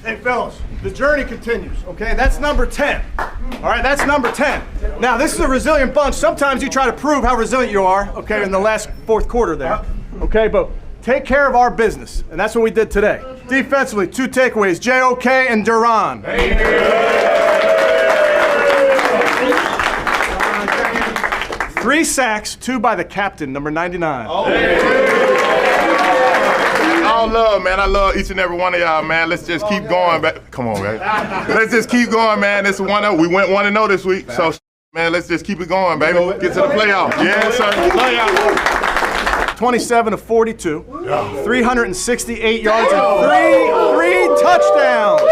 Hey, fellas, the journey continues, okay? That's number 10. All right, that's number 10. Now, this is a resilient bunch. Sometimes you try to prove how resilient you are, okay, in the last fourth quarter there, okay? But take care of our business, and that's what we did today. Defensively, 2 takeaways, JOK and Duran. 3 sacks, 2 by the captain, number 99. All love, man. I love each and every one of y'all, man. Let's just keep going. Come on, man. Let's just keep going, man. This is 1-0. We went 1-0 this week, so man, let's just keep it going, baby. Get to the playoff. Yes, sir. Playoff. 27 of 42, 368 yards and 3 touchdowns.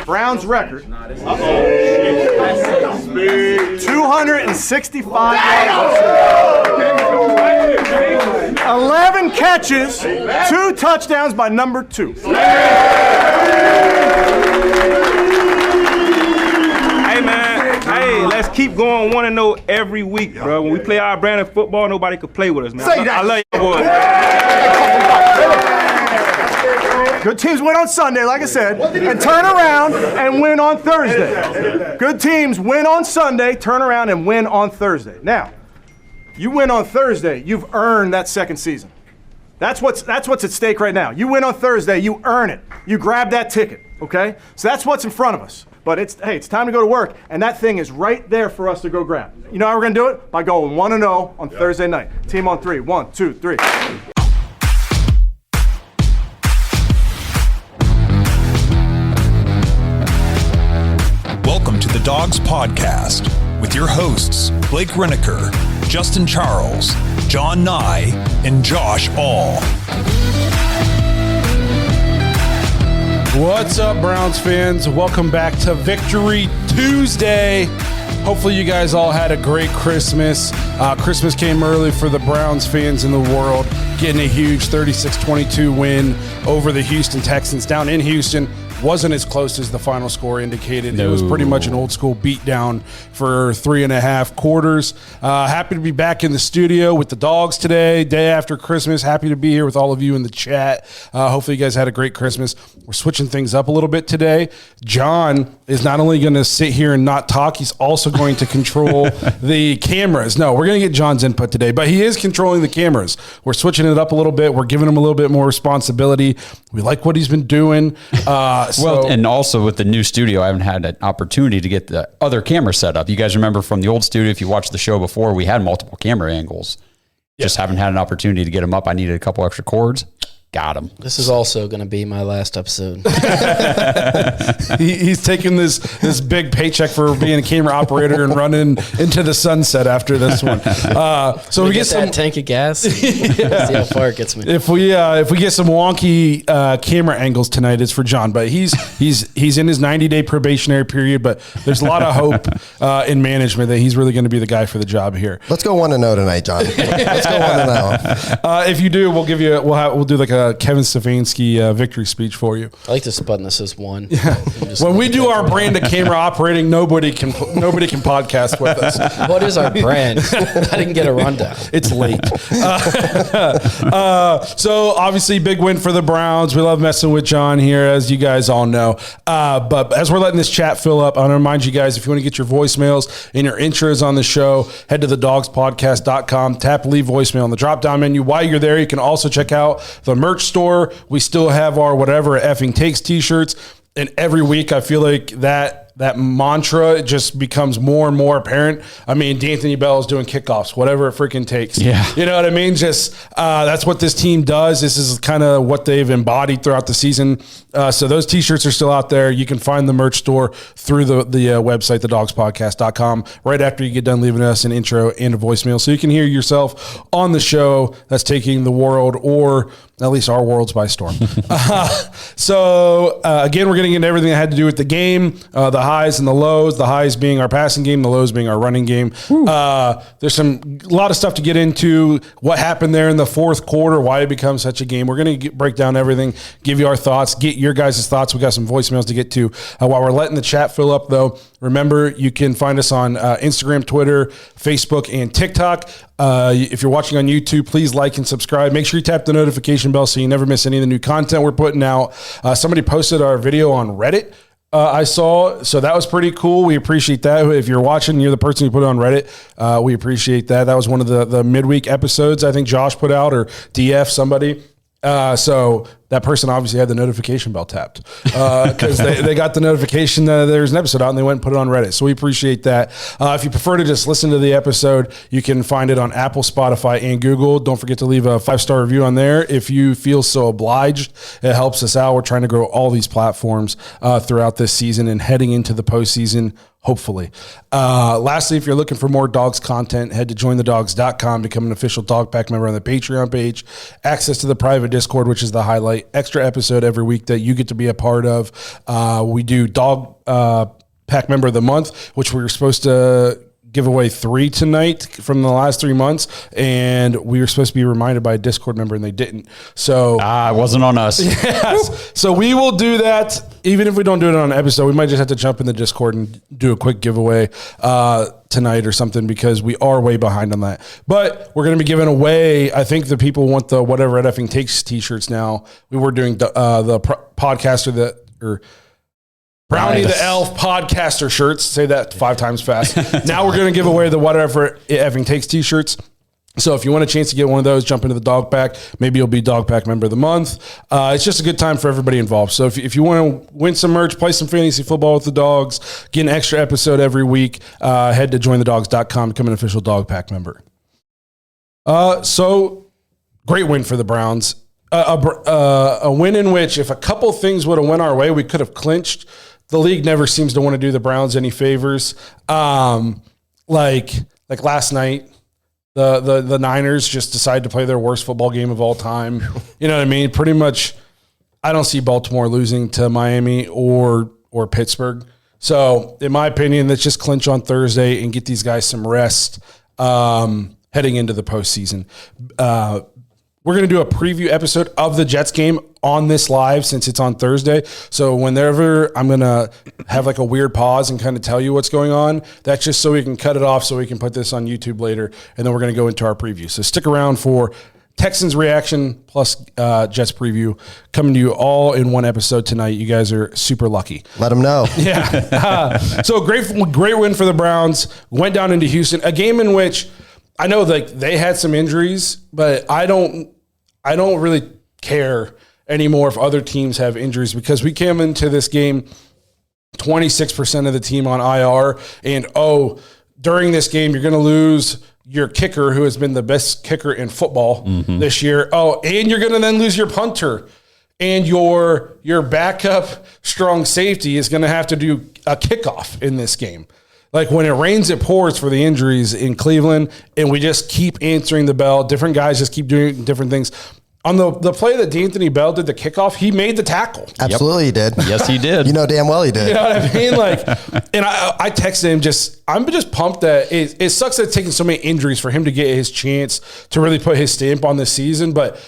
Browns record, 265 yards. 11 catches, 2 touchdowns by number 2. Hey, man. Hey, let's keep going 1-0 every week, bro. When we play our brand of football, nobody could play with us, man. I love you, boys. Good teams win on Sunday, like I said, and turn around and win on Thursday. Good teams win on Sunday, turn around and win on Thursday. Now, you win on Thursday, you've earned that second season. That's what's at stake right now. You win on Thursday, you earn it. You grab that ticket, okay? So that's what's in front of us. But it's time to go to work, and that thing is right there for us to go grab. You know how we're gonna do it? By going 1-0 on Thursday night. Team on 3. 1, 2, 3. Welcome to the Dogs Podcast with your hosts, Blake Reneker, Justin Charles, John Nye, and Josh All. What's up, Browns fans? Welcome back to Victory Tuesday. Hopefully you guys all had a great Christmas. Christmas came early for the Browns fans in the world, getting a huge 36-22 win over the Houston Texans down in Houston. Wasn't as close as the final score indicated. No. It was pretty much an old school beatdown for 3.5 quarters. Happy to be back in the studio with the dogs today, day after Christmas. Happy to be here with all of you in the chat. Hopefully you guys had a great Christmas. We're switching things up a little bit today. John is not only going to sit here and not talk, he's also going to control the cameras. No, we're going to get John's input today, but he is controlling the cameras. We're switching it up a little bit. We're giving him a little bit more responsibility. We like what he's been doing. Well, and also with the new studio, I haven't had an opportunity to get the other camera set up. You guys remember from the old studio, if you watched the show before, we had multiple camera angles. Yep. Just haven't had an opportunity to get them up. I needed a couple extra cords. Got him. This is also going to be my last episode. He's taking this big paycheck for being a camera operator and running into the sunset after this one. So we get some that tank of gas. See how far it gets me. If we get some wonky camera angles tonight, it's for John. But he's in his 90-day probationary period. But there's a lot of hope in management that he's really going to be the guy for the job here. Let's go 1-0 tonight, John. Let's go 1-0. If you do, we'll do like a Kevin Stefanski victory speech for you. I like to spun this as one. Yeah. When we do our brand of camera operating, nobody can podcast with us. What is our brand? I didn't get a rundown. It's late. So obviously big win for the Browns. We love messing with John here, as you guys all know. But as we're letting this chat fill up, I want to remind you guys, if you want to get your voicemails and your intros on the show, head to thedogspodcast.com, tap leave voicemail on the drop-down menu. While you're there, you can also check out the merch store. We still have our whatever effing takes t-shirts, and every week I feel like that mantra just becomes more and more apparent. I mean, D'Anthony Bell is doing kickoffs, whatever it freaking takes. Yeah. You know what I mean? Just that's what this team does. This is kind of what they've embodied throughout the season. So those t-shirts are still out there. You can find the merch store through the website, thedogspodcast.com, right after you get done leaving us an intro and a voicemail. So you can hear yourself on the show that's taking the world, or at least our worlds, by storm. So again, we're getting into everything that had to do with the game, the highs and the lows. The highs being our passing game, the lows being our running game. There's a lot of stuff to get into. What happened there in the fourth quarter? Why it become such a game? We're going to break down everything, give you our thoughts, get your guys' thoughts. We got some voicemails to get to. While we're letting the chat fill up, though, remember you can find us on Instagram, Twitter, Facebook, and TikTok. If you're watching on YouTube, please like and subscribe. Make sure you tap the notification bell so you never miss any of the new content we're putting out. Somebody posted our video on Reddit. I saw, so that was pretty cool. We appreciate that. If you're watching, you're the person who put it on Reddit. We appreciate that. That was one of the midweek episodes I think Josh put out, or DF, somebody. So that person obviously had the notification bell tapped because they got the notification that there's an episode out and they went and put it on Reddit. So we appreciate that. If you prefer to just listen to the episode, you can find it on Apple, Spotify, and Google. Don't forget to leave a 5-star review on there if you feel so obliged. It helps us out. We're trying to grow all these platforms throughout this season and heading into the postseason, hopefully. Lastly, if you're looking for more Dogs content, head to jointhedogs.com, become an official Dog Pack member on the Patreon page, access to the private Discord, which is the highlight, extra episode every week that you get to be a part of. We do Dog Pack Member of the Month, which we were supposed to give away 3 tonight from the last 3 months, and we were supposed to be reminded by a Discord member, and they didn't. So it wasn't on us. Yes. So we will do that. Even if we don't do it on an episode, we might just have to jump in the Discord and do a quick giveaway tonight or something, because we are way behind on that. But we're going to be giving away, I think the people want the Whatever It Effing Takes t-shirts now. We were doing the podcaster Brownie the Elf podcaster shirts. Say that 5 times fast. Now we're going to give away the Whatever It Effing Takes t-shirts. So if you want a chance to get one of those, jump into the Dog Pack. Maybe you'll be Dog Pack Member of the Month. It's just a good time for everybody involved. So if you want to win some merch, play some fantasy football with the dogs, get an extra episode every week, head to jointhedogs.com, become an official Dog Pack member. So great win for the Browns. A win in which if a couple things would have went our way, we could have clinched. The league never seems to want to do the Browns any favors. Like last night, the Niners just decided to play their worst football game of all time. You know what I mean? Pretty much, I don't see Baltimore losing to Miami or Pittsburgh. So, in my opinion, let's just clinch on Thursday and get these guys some rest heading into the postseason. We're going to do a preview episode of the Jets game on this live since it's on Thursday. So whenever I'm going to have like a weird pause and kind of tell you what's going on, that's just so we can cut it off so we can put this on YouTube later. And then we're going to go into our preview. So stick around for Texans reaction plus Jets preview coming to you all in one episode tonight. You guys are super lucky. Let them know. Yeah. So great win for the Browns. Went down into Houston, a game in which I know like they had some injuries, but I don't really care anymore if other teams have injuries, because we came into this game 26% of the team on IR, and during this game you're going to lose your kicker, who has been the best kicker in football this year. And you're going to then lose your punter, and your backup strong safety is going to have to do a kickoff in this game. Like when it rains, it pours for the injuries in Cleveland, and we just keep answering the bell. Different guys just keep doing different things. On the play that D'Anthony Bell did the kickoff, he made the tackle. Absolutely, he did. Yes, he did. You know damn well he did. You know what I mean? Like, and I texted him. I'm just pumped that it sucks that it's taking so many injuries for him to get his chance to really put his stamp on this season. But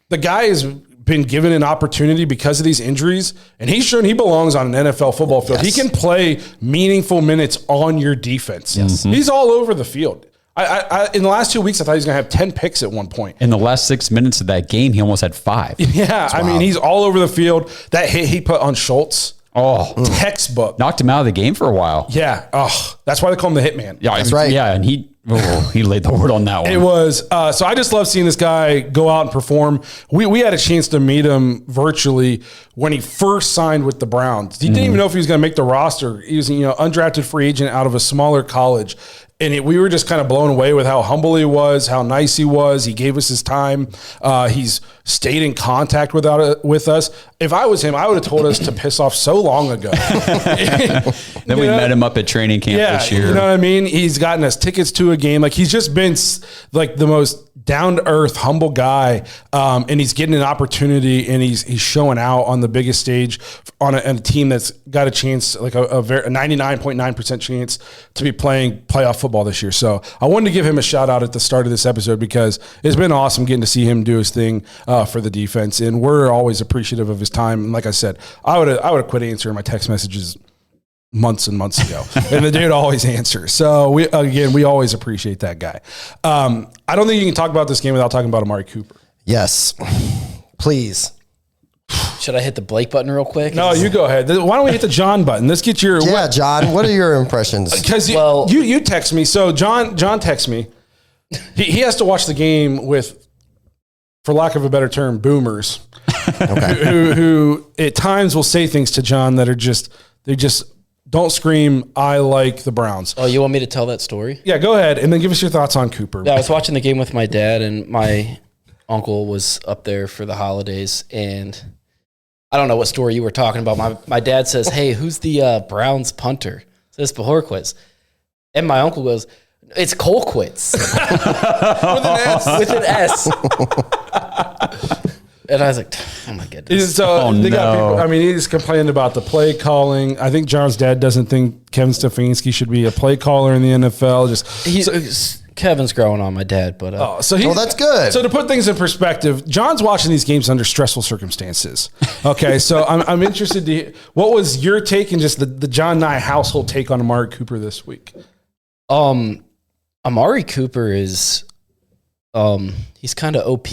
the guy has been given an opportunity because of these injuries, and he's shown he belongs on an NFL football field. Yes. He can play meaningful minutes on your defense. Yes. He's all over the field. I in the last 2 weeks, I thought he was going to have 10 picks at one point. In the last 6 minutes of that game, he almost had 5. Yeah, I mean, he's all over the field. That hit he put on Schultz, textbook. Knocked him out of the game for a while. Yeah, that's why they call him the Hitman. Yeah, That's right. Yeah, and he laid the word on that one. It was so I just love seeing this guy go out and perform. We had a chance to meet him virtually when he first signed with the Browns. He didn't even know if he was going to make the roster. He was undrafted free agent out of a smaller college. And we were just kind of blown away with how humble he was, how nice he was. He gave us his time. He's stayed in contact with us. If I was him, I would have told us to piss off so long ago. Then we met him up at training camp this year. You know what I mean? He's gotten us tickets to a game. Like, he's just been like the most down to earth, humble guy, and he's getting an opportunity, and he's showing out on the biggest stage on a team that's got a chance, like a 99.9% chance to be playing playoff football this year. So I wanted to give him a shout out at the start of this episode because it's been awesome getting to see him do his thing for the defense, and we're always appreciative of his time. And like I said, I would have quit answering my text messages months and months ago, and the dude always answers. So we always appreciate that guy. I don't think you can talk about this game without talking about Amari Cooper. Yes, please. Should I hit the Blake button real quick? No, you go ahead. Why don't we hit the John button? Let's get your John. What are your impressions? Because you text me. So John texts me. He has to watch the game with, for lack of a better term, boomers, who at times will say things to John that are they just don't scream, I like the Browns. Oh, you want me to tell that story? Yeah, go ahead, and then give us your thoughts on Cooper. Yeah, I was watching the game with my dad, and my uncle was up there for the holidays, and I don't know what story you were talking about. My dad says, hey, who's the Browns punter? Says Bajorquez. And my uncle goes, it's Colquitt. With an S. And I was like, oh my goodness. So got people, I mean, he's complaining about the play calling. I think John's dad doesn't think Kevin Stefanski should be a play caller in the NFL. Kevin's growing on my dad, but that's good. So to put things in perspective, John's watching these games under stressful circumstances. Okay, so I'm interested to hear, what was your take and just the John Nye household take on Amari Cooper this week? Amari Cooper is he's kind of OP.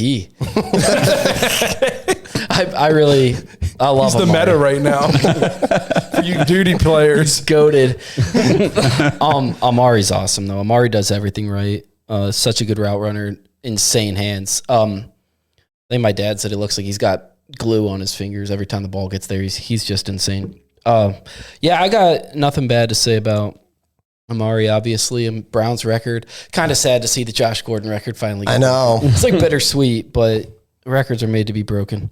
I love He's the Amari. meta right now for you duty players. He's goated. Amari's awesome though. Amari does everything right. Such a good route runner, insane hands. I think my dad said it looks like he's got glue on his fingers every time the ball gets there. He's just insane. I got nothing bad to say about Amari, obviously, and Browns record. Kind of sad to see the Josh Gordon record finally go. I know. It's like bittersweet, but records are made to be broken.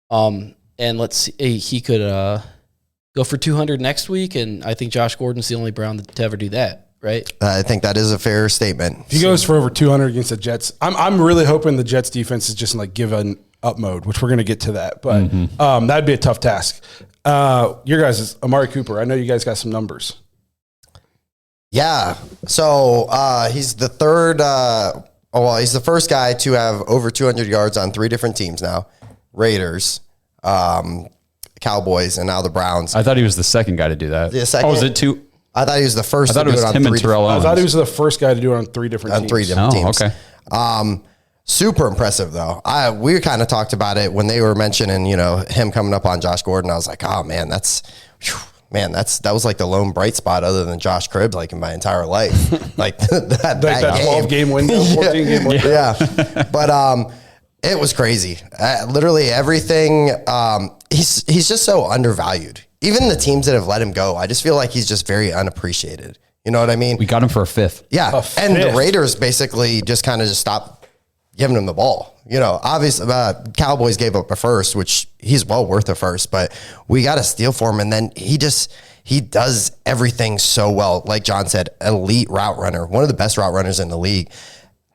And let's see, he could go for 200 next week, and I think Josh Gordon's the only Brown to ever do that, right? I think that is a fair statement. If he goes for over 200 against the Jets, I'm really hoping the Jets defense is just in like given up mode, which we're going to get to that. But that'd be a tough task. Your guys is Amari Cooper. I know you guys got some numbers. Yeah. So he's the third. He's the first guy to have over 200 yards on 3 different teams now: Raiders, Cowboys, and now the Browns. I thought he was the second guy to do that. The second, was it 2? I thought he was the first. I thought it was him and Terrell Owens. I thought he was the first guy to do it on 3 different teams. teams. Okay. Super impressive though. We kind of talked about it when they were mentioning, him coming up on Josh Gordon. I was like, oh man, that was like the lone bright spot other than Josh Cribbs, like in my entire life. Like that 12-game window, 14-game window. Yeah. But it was crazy. Literally everything. He's just so undervalued. Even the teams that have let him go, I just feel like he's just very unappreciated. You know what I mean? We got him for a 5th. Yeah. And the Raiders basically just kind of stopped giving him the ball. Obviously, Cowboys gave up a first, which he's well worth a first, but we got a steal for him. And then he does everything so well. Like John said, elite route runner, one of the best route runners in the league.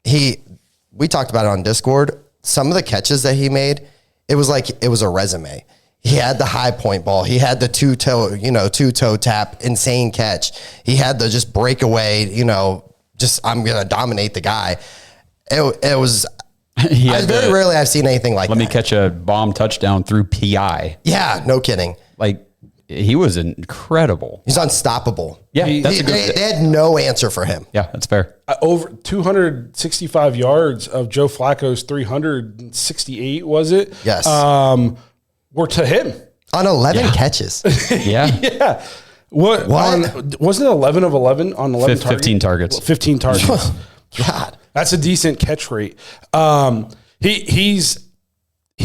We talked about it on Discord. Some of the catches that he made, it was like it was a resume. He had the high point ball. He had the two-toe tap, insane catch. He had the just breakaway, I'm going to dominate the guy. It was very rarely I've seen anything like that. Let me catch a bomb touchdown through PI. Yeah, no kidding. Like, he was incredible. He's unstoppable. Yeah, they had no answer for him. Yeah, that's fair. Over 265 yards of Joe Flacco's 368, was it? Yes. Were to him. On 11 catches. Yeah. Yeah. What? Wasn't it 11 of 11 on 11 targets? 15 targets. 15 targets. God. That's a decent catch rate. He's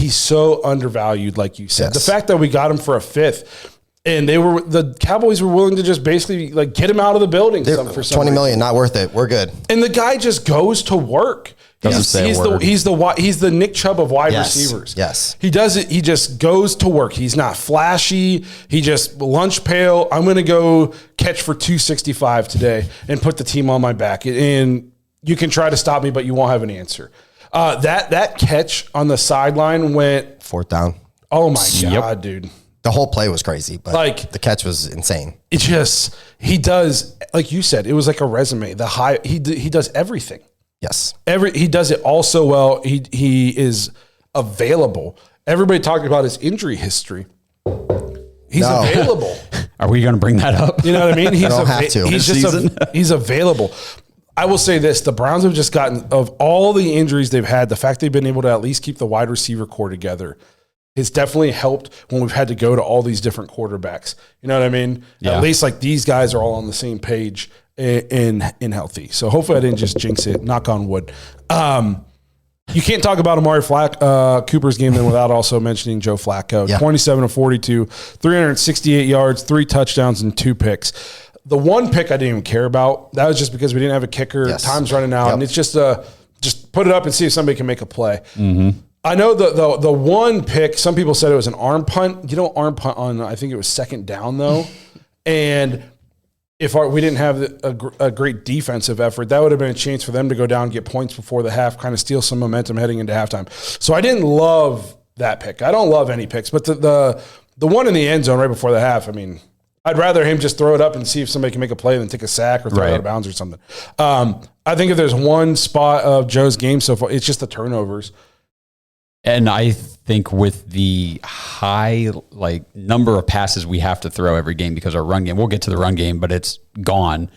so undervalued, like you said. Yes. The fact that we got him for a 5th, and the Cowboys were willing to just basically like get him out of the building for some $20 million, not worth it. We're good. And the guy just goes to work. He's the Nick Chubb of wide receivers. Yes. He does it. He just goes to work. He's not flashy. He just lunch pail. I'm going to go catch for 265 today and put the team on my back. And you can try to stop me, but you won't have an answer. That catch on the sideline went 4th down. Oh my God, dude. The whole play was crazy, but like the catch was insane. It just, he does, like you said, it was like a resume. He does everything. Yes. He does it all so well. He is available. Everybody talked about his injury history. He's available. Are we going to bring that up? You know what I mean? I don't have to. He's available. I will say this: the Browns have just gotten, of all the injuries they've had, the fact they've been able to at least keep the wide receiver core together has definitely helped when we've had to go to all these different quarterbacks. You know what I mean? Yeah. At least like these guys are all on the same page in healthy. So hopefully I didn't just jinx it. Knock on wood. You can't talk about Amari Cooper's game then without also mentioning Joe Flacco. 27 of 42, 368 yards, 3 touchdowns, and 2 picks. The one pick I didn't even care about. That was just because we didn't have a kicker. Yes. Time's running out, and it's just put it up and see if somebody can make a play. Mm-hmm. I know the one pick, some people said it was an arm punt. You don't arm punt on, I think it was 2nd down, though. And if we didn't have a great defensive effort, that would have been a chance for them to go down and get points before the half, kind of steal some momentum heading into halftime. So I didn't love that pick. I don't love any picks, but the one in the end zone right before the half, I mean, I'd rather him just throw it up and see if somebody can make a play than take a sack or throw it out of bounds or something. I think if there's one spot of Joe's game so far, it's just the turnovers. And I think with the high number of passes we have to throw every game because our run game, we'll get to the run game, but it's gone.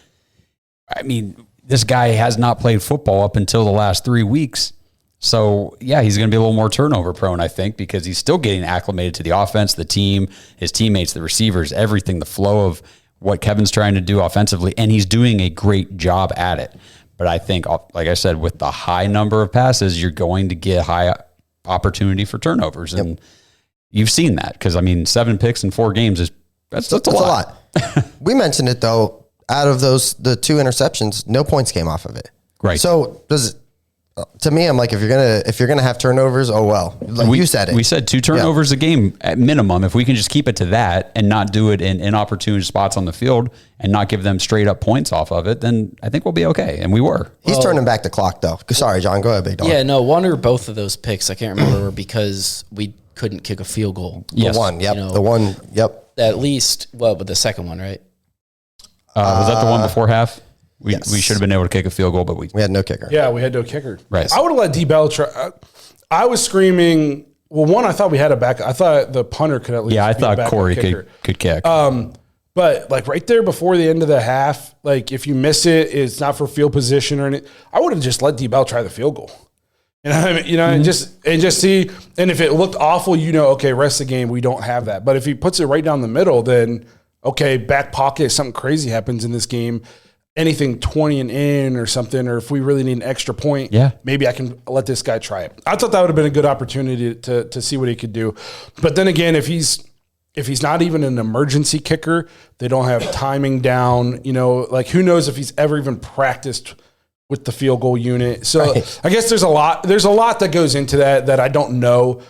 I mean, this guy has not played football up until the last 3 weeks. So, yeah, he's going to be a little more turnover prone, I think, because he's still getting acclimated to the offense, the team, his teammates, the receivers, everything, the flow of what Kevin's trying to do offensively, and he's doing a great job at it. But I think, like I said, with the high number of passes, you're going to get high opportunity for turnovers. And you've seen that because, 7 picks in 4 games that's a lot. We mentioned it, though. Out of the 2 interceptions, no points came off of it. Right. So to me, I'm like, if you're gonna have turnovers, oh well. You said it. We said 2 turnovers a game at minimum. If we can just keep it to that and not do it in inopportune spots on the field and not give them straight up points off of it, then I think we'll be okay. And we were. He's turning back the clock, though. Sorry, John. Go ahead, big dog. Yeah, no, one or both of those picks, I can't remember, were because we couldn't kick a field goal. The one, yep. The one, yep. At least, but the second one, right? Was that the one before half? We Yes. should have been able to kick a field goal, but we had no kicker. Yeah, we had no kicker. Right. I would have let D. Bell try. I was screaming. Well, one, I thought we had a back. I thought the punter could at least. Yeah, I be a thought backup Corey kicker. could kick. But right there before the end of the half, if you miss it, it's not for field position or anything. I would have just let D. Bell try the field goal. And just see. And if it looked awful, okay, rest of the game we don't have that. But if he puts it right down the middle, then okay, back pocket, if something crazy happens in this game. Anything 20 and in or something, or if we really need an extra point, maybe I can let this guy try it. I thought that would have been a good opportunity to see what he could do. But then again, if he's not even an emergency kicker, they don't have timing down, who knows if he's ever even practiced with the field goal unit. So I guess there's a lot that goes into that I don't know.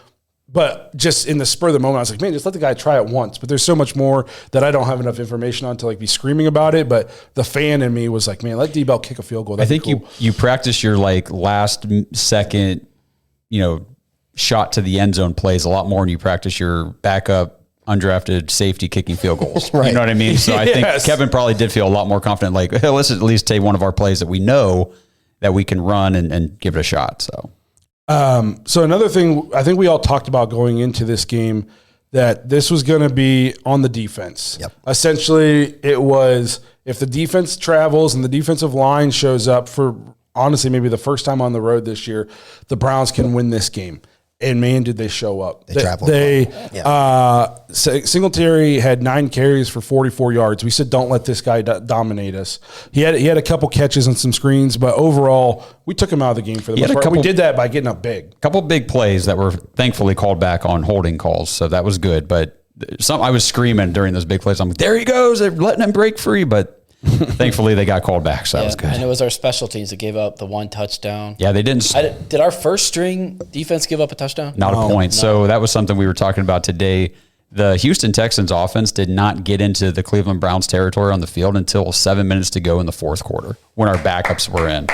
But just in the spur of the moment, I was like, man, just let the guy try it once. But there's so much more that I don't have enough information on to be screaming about it. But the fan in me was like, man, let D-Bell kick a field goal. That'd I think be cool. you practice your last second, shot to the end zone plays a lot more than you practice your backup undrafted safety kicking field goals. Right. You know what I mean? So I think Kevin probably did feel a lot more confident. Hey, let's at least take one of our plays that we know that we can run and give it a shot. So another thing, I think we all talked about going into this game that this was going to be on the defense. Yep. Essentially, it was if the defense travels and the defensive line shows up for, honestly, maybe the first time on the road this year, the Browns can win this game. And man, did they show up. They traveled. Singletary had 9 carries for 44 yards. We said, don't let this guy dominate us. He had a couple catches and some screens, but overall, we took him out of the game for the most part. We did that by getting up big. A couple big plays that were thankfully called back on holding calls, so that was good. But I was screaming during those big plays. I'm like, there he goes. They're letting him break free, but thankfully they got called back, so that was good. And it was our special teams that gave up the 1 touchdown. Yeah, they didn't. Did our first string defense give up a touchdown? Not a point. No. So that was something we were talking about today. The Houston Texans offense did not get into the Cleveland Browns territory on the field until 7 minutes to go in the fourth quarter when our backups were in.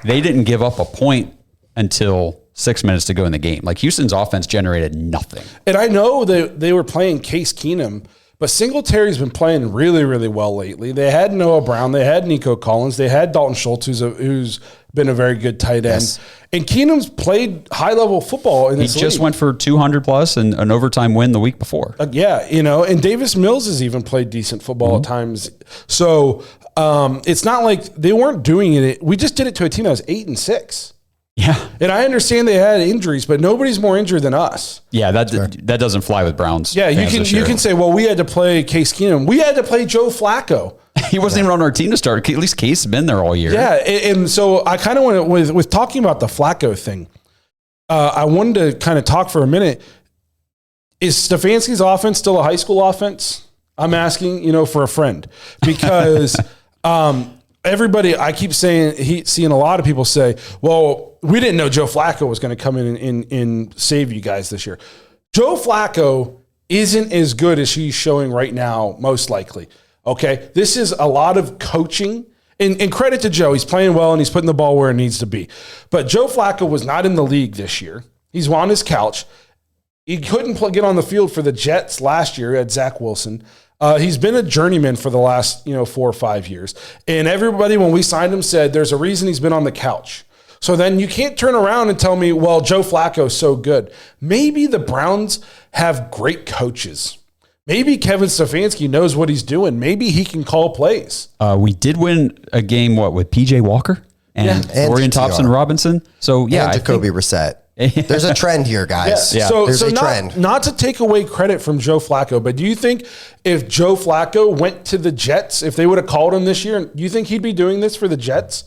They didn't give up a point until 6 minutes to go in the game. Like Houston's offense generated nothing. And I know that they were playing Case Keenum, but Singletary's been playing really, really well lately. They had Noah Brown. They had Nico Collins. They had Dalton Schultz, who's been a very good tight end. Yes. And Keenum's played high-level football in this league. He just went for 200-plus and an overtime win the week before. And Davis Mills has even played decent football at times. So it's not like they weren't doing it. We just did it to a team that was 8-6. Yeah. And I understand they had injuries, but nobody's more injured than us. Yeah, that doesn't fly with Browns. Yeah, you can say, well, we had to play Case Keenum. We had to play Joe Flacco. He wasn't even on our team to start. At least Case has been there all year. Yeah, and so I kind of want to, with talking about the Flacco thing, I wanted to kind of talk for a minute. Is Stefanski's offense still a high school offense? I'm asking, for a friend. Because everybody, I keep saying, seeing a lot of people say, well, we didn't know Joe Flacco was going to come in and save you guys this year. Joe Flacco isn't as good as he's showing right now, most likely. Okay, this is a lot of coaching. And credit to Joe. He's playing well and he's putting the ball where it needs to be. But Joe Flacco was not in the league this year. He's on his couch. He couldn't get on the field for the Jets last year at Zach Wilson. He's been a journeyman for the last 4 or 5 years. And everybody, when we signed him, said there's a reason he's been on the couch. So then you can't turn around and tell me, well, Joe Flacco's so good. Maybe the Browns have great coaches. Maybe Kevin Stefanski knows what he's doing. Maybe he can call plays. We did win a game, with P.J. Walker and Dorian Thompson-Robinson. So, yeah. And Jacoby Brissett. There's a trend here, guys. Yeah. There's a trend. Not to take away credit from Joe Flacco, but do you think if Joe Flacco went to the Jets, if they would have called him this year, do you think he'd be doing this for the Jets?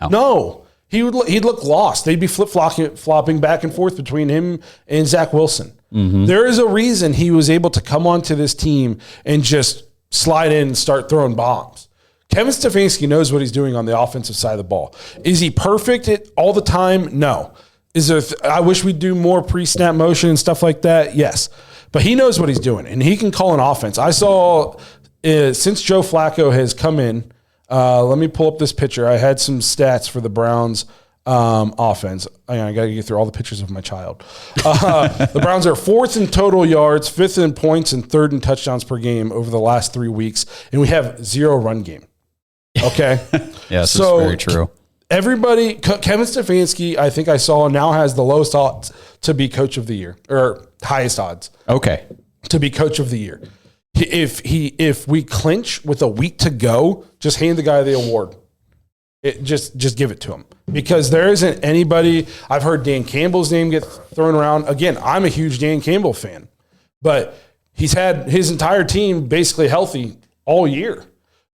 No. He'd look lost. They'd be flopping back and forth between him and Zach Wilson. Mm-hmm. There is a reason he was able to come onto this team and just slide in and start throwing bombs. Kevin Stefanski knows what he's doing on the offensive side of the ball. Is he perfect all the time? No. Is there? I wish we'd do more pre-snap motion and stuff like that. Yes, but he knows what he's doing, and he can call an offense. I saw since Joe Flacco has come in. Let me pull up this picture. I had some stats for the Browns offense. I got to get through all the pictures of my child. The Browns are 4th in total yards, 5th in points, and 3rd in touchdowns per game over the last 3 weeks, and we have 0 run game. Okay, yes, so that's very true. Everybody, Kevin Stefanski, I think I saw now has the lowest odds to be coach of the year, or highest odds. Okay, to be coach of the year. If we clinch with a week to go, just hand the guy the award. Just give it to him, because there isn't anybody. I've heard Dan Campbell's name get thrown around. Again, I'm a huge Dan Campbell fan, but he's had his entire team basically healthy all year.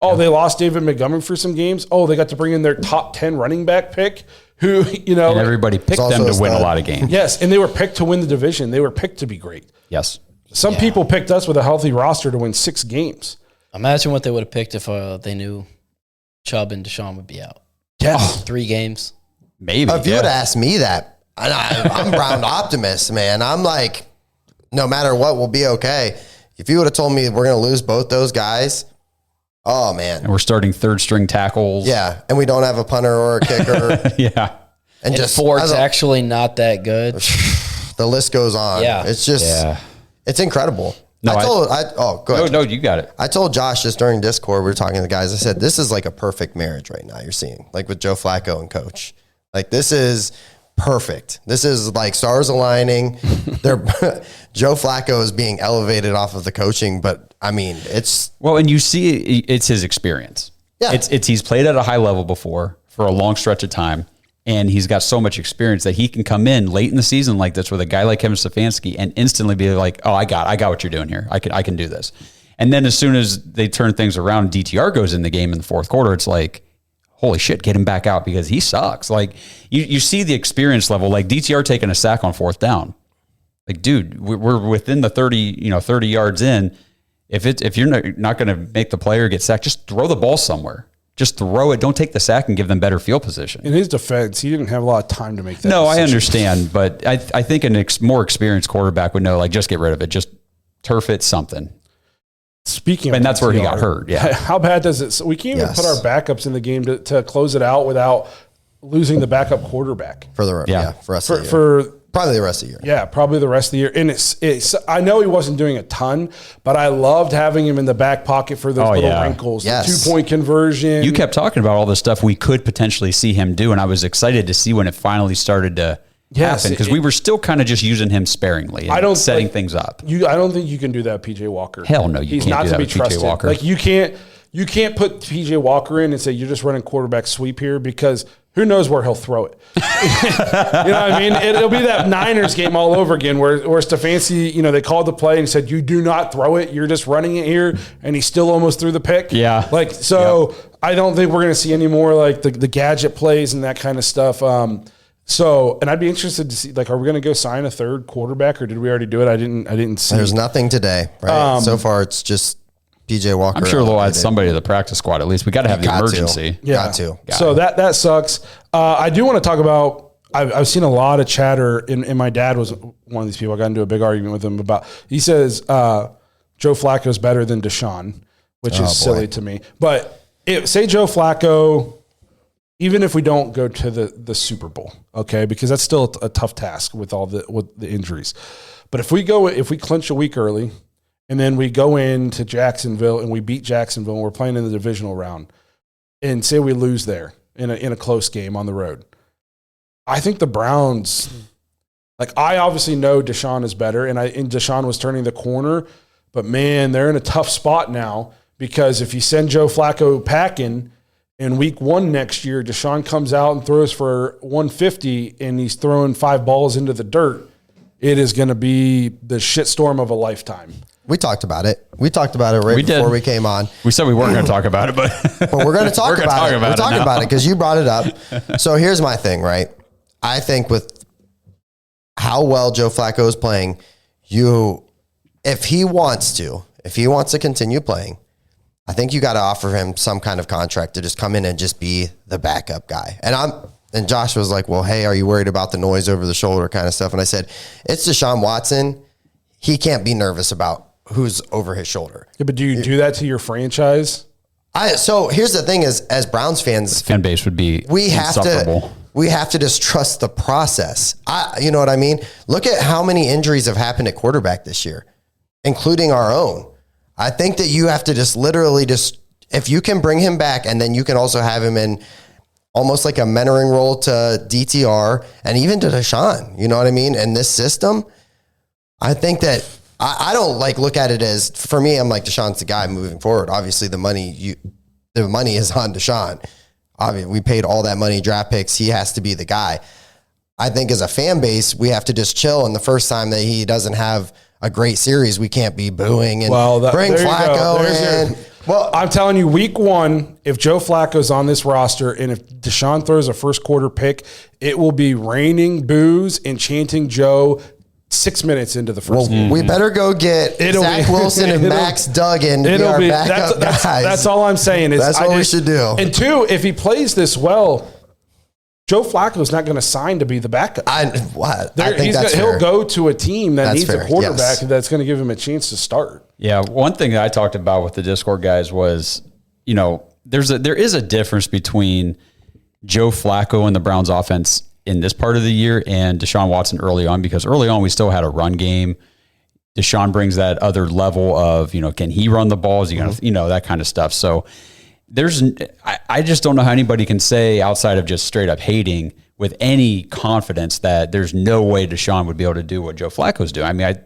Oh, they lost David Montgomery for some games. Oh, they got to bring in their top 10 running back pick, who, and everybody picked them to win a lot of games. Yes, and they were picked to win the division. They were picked to be great. Yes. Some people picked us with a healthy roster to win 6 games. Imagine what they would have picked if they knew Chubb and Deshaun would be out. Yes. 3 games. Maybe. If you would have asked me that, I'm a Brown optimist, man. I'm like, no matter what, we'll be okay. If you would have told me we're going to lose both those guys, oh, man. And we're starting 3rd-string tackles. Yeah, and we don't have a punter or a kicker. Yeah. And just Ford's actually not that good. The list goes on. Yeah. It's just, it's incredible. No, go ahead. No, you got it. I told Josh just during Discord, we were talking to the guys, I said, this is like a perfect marriage right now you're seeing, like with Joe Flacco and Coach. Like, this is perfect. This is like stars aligning. Joe Flacco is being elevated off of the coaching, but I mean, it's... Well, and you see it's his experience. Yeah. It's he's played at a high level before for a long stretch of time, and he's got so much experience that he can come in late in the season like this with a guy like Kevin Stefanski and instantly be like, oh, I got what you're doing here. I can do this. And then as soon as they turn things around, DTR goes in the game in the 4th quarter, it's like, holy shit, get him back out because he sucks. Like, you see the experience level, like DTR taking a sack on 4th down. Like, dude, we're within the 30 yards in. If you're not going to make the player get sacked, just throw the ball somewhere. Just throw it. Don't take the sack and give them better field position. In his defense, he didn't have a lot of time to make that No, decision. I understand, but I think a more experienced quarterback would know, like, just get rid of it. Just turf it, something. Speaking of and that's where he got hurt. Yeah. How bad does it? We can't even put our backups in the game to close it out without losing the backup quarterback for the rest of the year. For probably the rest of the year. Yeah, probably the rest of the year. And it's I know he wasn't doing a ton, but I loved having him in the back pocket for those little wrinkles. Yes. The 2-point conversion. You kept talking about all the stuff we could potentially see him do, and I was excited to see when it finally started to happen, because we were still kind of just using him sparingly and setting things up. I don't think you can do that, PJ Walker. Hell no, you can't do that with PJ Walker. Like you can't put PJ Walker in and say you're just running quarterback sweep here, because who knows where he'll throw it. You know what I mean? It'll be that Niners game all over again where Stefanski, they called the play and said, you do not throw it. You're just running it here. And he still almost threw the pick. Yeah. I don't think we're going to see any more like the gadget plays and that kind of stuff. And I'd be interested to see, are we going to go sign a third quarterback, or did we already do it? I didn't see. There's nothing today, right? So far, it's just PJ Walker. I'm sure they'll add somebody to the practice squad at least. We got to have the emergency. Got to. So that sucks. I do want to talk about. I've seen a lot of chatter, and my dad was one of these people. I got into a big argument with him about. He says Joe Flacco's better than Deshaun, which is silly to me. But say Joe Flacco. Even if we don't go to the Super Bowl, okay, because that's still a tough task with the injuries. But if we clinch a week early, and then we go into Jacksonville and we beat Jacksonville, and we're playing in the divisional round, and say we lose there in a close game on the road, I think the Browns, I obviously know Deshaun is better, and Deshaun was turning the corner, but man, they're in a tough spot now, because if you send Joe Flacco packing. In week 1 next year, Deshaun comes out and throws for 150, and he's throwing 5 balls into the dirt. It is going to be the shitstorm of a lifetime. We talked about it. Before we came on. We said we weren't going to talk about it, but we're going to talk about it. We're talking about it because you brought it up. So here's my thing, right? I think with how well Joe Flacco is playing, if he wants to continue playing, I think you got to offer him some kind of contract to just come in and just be the backup guy. And Josh was like, well, hey, are you worried about the noise over the shoulder kind of stuff? And I said, it's Deshaun Watson. He can't be nervous about who's over his shoulder. Yeah, but do you do that to your franchise? So here's the thing is, as Browns fans, fan base would be insufferable. We have to just trust the process. You know what I mean? Look at how many injuries have happened at quarterback this year, including our own. I think that you have to just literally if you can bring him back, and then you can also have him in almost like a mentoring role to DTR and even to Deshaun, you know what I mean? And this system, I think that I don't look at it as, for me, I'm like, Deshaun's the guy moving forward. Obviously the money is on Deshaun. Obviously we paid all that money, draft picks. He has to be the guy. I think as a fan base, we have to just chill. And the first time that he doesn't have a great series, we can't be booing and bring Flacco in. Well, I'm telling you, week 1, if Joe Flacco's on this roster and if Deshaun throws a first quarter pick, it will be raining boos and chanting Joe 6 minutes into the first game. We better go get Zach Wilson and Max Duggan to be our backup guys. That's all I'm saying. That's what we should do. And 2, if he plays this well, Joe Flacco's not going to sign to be the backup. He'll go to a team that needs a quarterback that's going to give him a chance to start. Yeah, one thing that I talked about with the Discord guys was, there is a difference between Joe Flacco and the Browns offense in this part of the year and Deshaun Watson early on, because early on we still had a run game. Deshaun brings that other level of, can he run the ball? Is he going to, that kind of stuff. So I just don't know how anybody can say, outside of just straight up hating, with any confidence that there's no way Deshaun would be able to do what Joe Flacco's doing. I mean,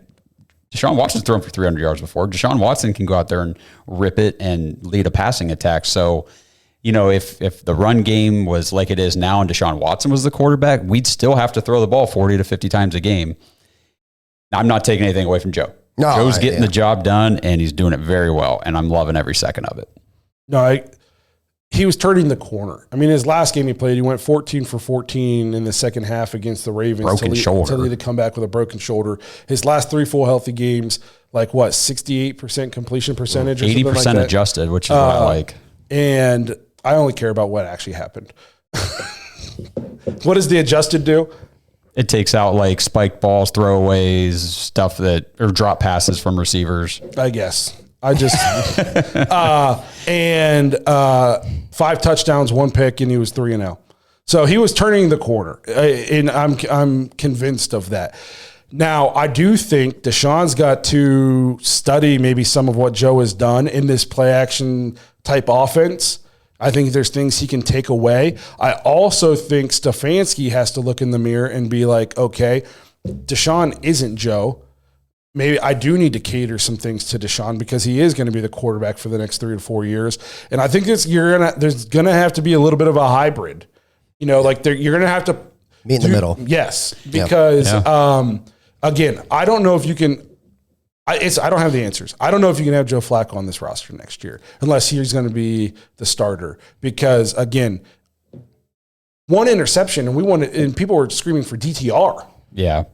Deshaun Watson's thrown for 300 yards before. Deshaun Watson can go out there and rip it and lead a passing attack. So, if the run game was like it is now and Deshaun Watson was the quarterback, we'd still have to throw the ball 40 to 50 times a game. I'm not taking anything away from Joe. No, Joe's getting the job done, and he's doing it very well, and I'm loving every second of it. No, he was turning the corner. I mean, his last game he played, he went 14 for 14 in the second half against the Ravens. Broken shoulder. To lead a comeback with a broken shoulder. His last 3 full healthy games, 68% completion percentage or 80% something like that. Adjusted, which is what I like. And I only care about what actually happened. What does the adjusted do? It takes out spike balls, throwaways, stuff or drop passes from receivers. I guess. I just 5 touchdowns, 1 pick, and he was 3-0. So he was turning the corner, and I'm convinced of that. Now, I do think Deshaun's got to study maybe some of what Joe has done in this play action type offense. I think there's things he can take away. I also think Stefanski has to look in the mirror and be like, okay, Deshaun isn't Joe. Maybe I do need to cater some things to Deshaun because he is going to be the quarterback for the next 3 to 4 years. And I think there's going to have to be a little bit of a hybrid. You're going to have to meet in the middle. Yes, because again, I don't know if you can. I don't have the answers. I don't know if you can have Joe Flacco on this roster next year unless he's going to be the starter. Because again, one interception and people were screaming for DTR. Yeah.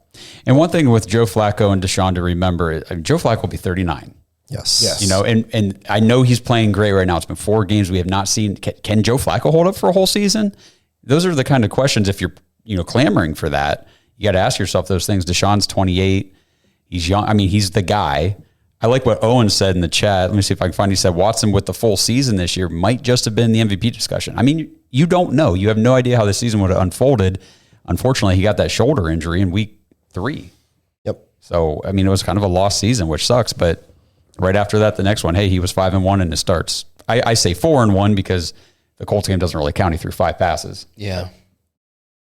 And one thing with Joe Flacco and Deshaun to remember, Joe Flacco will be 39. Yes. And I know he's playing great right now. It's been 4 games we have not seen. Can Joe Flacco hold up for a whole season? Those are the kind of questions, if you're clamoring for that, you got to ask yourself those things. Deshaun's 28. He's young. I mean, he's the guy. I like what Owen said in the chat. Let me see if I can find. He said Watson with the full season this year might just have been the MVP discussion. I mean, you don't know. You have no idea how the season would have unfolded. Unfortunately, he got that shoulder injury in week 3. Yep. So, I mean, it was kind of a lost season, which sucks. But right after that, the next one, hey, he was 5-1 and it starts. I say 4-1 because the Colts game doesn't really count. He threw 5 passes. Yeah.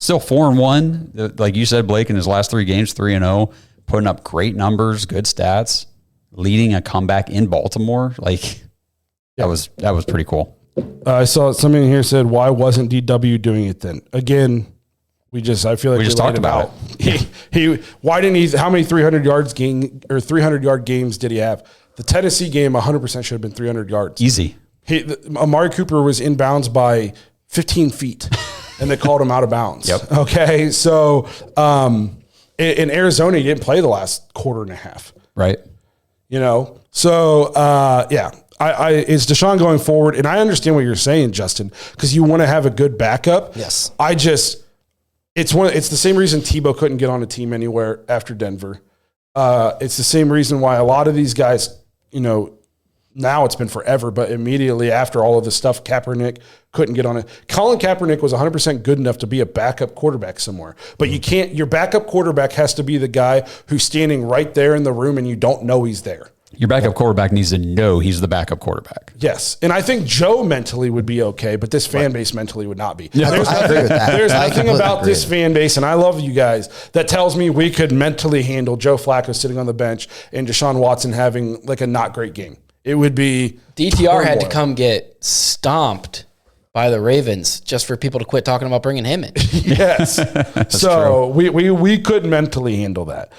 Still 4-1. Like you said, Blake, in his last 3 games, 3-0, putting up great numbers, good stats, leading a comeback in Baltimore. That was pretty cool. I saw somebing here said, why wasn't DW doing it then? Again, I feel like we just talked about it. Why didn't he? How many 300-yard games did he have? The Tennessee game 100% should have been 300 yards. Easy. Amari Cooper was inbounds by 15 feet, and they called him out of bounds. Yep. Okay, so in Arizona, he didn't play the last quarter and a half. Right. So yeah. Is Deshaun going forward? And I understand what you're saying, Justin, because you want to have a good backup. Yes. It's the same reason Tebow couldn't get on a team anywhere after Denver. It's the same reason why a lot of these guys, now it's been forever, but immediately after all of this stuff, Kaepernick couldn't get on it. Colin Kaepernick was 100% good enough to be a backup quarterback somewhere. But your backup quarterback has to be the guy who's standing right there in the room and you don't know he's there. Your backup quarterback needs to know he's the backup quarterback. Yes. And I think Joe mentally would be okay, but this fan base mentally would not be. I agree with that. There's nothing about this fan base, and I love you guys, that tells me we could mentally handle Joe Flacco sitting on the bench and Deshaun Watson having a not great game. It would be DTR had to come get stomped by the Ravens just for people to quit talking about bringing him in. Yes. So we could mentally handle that.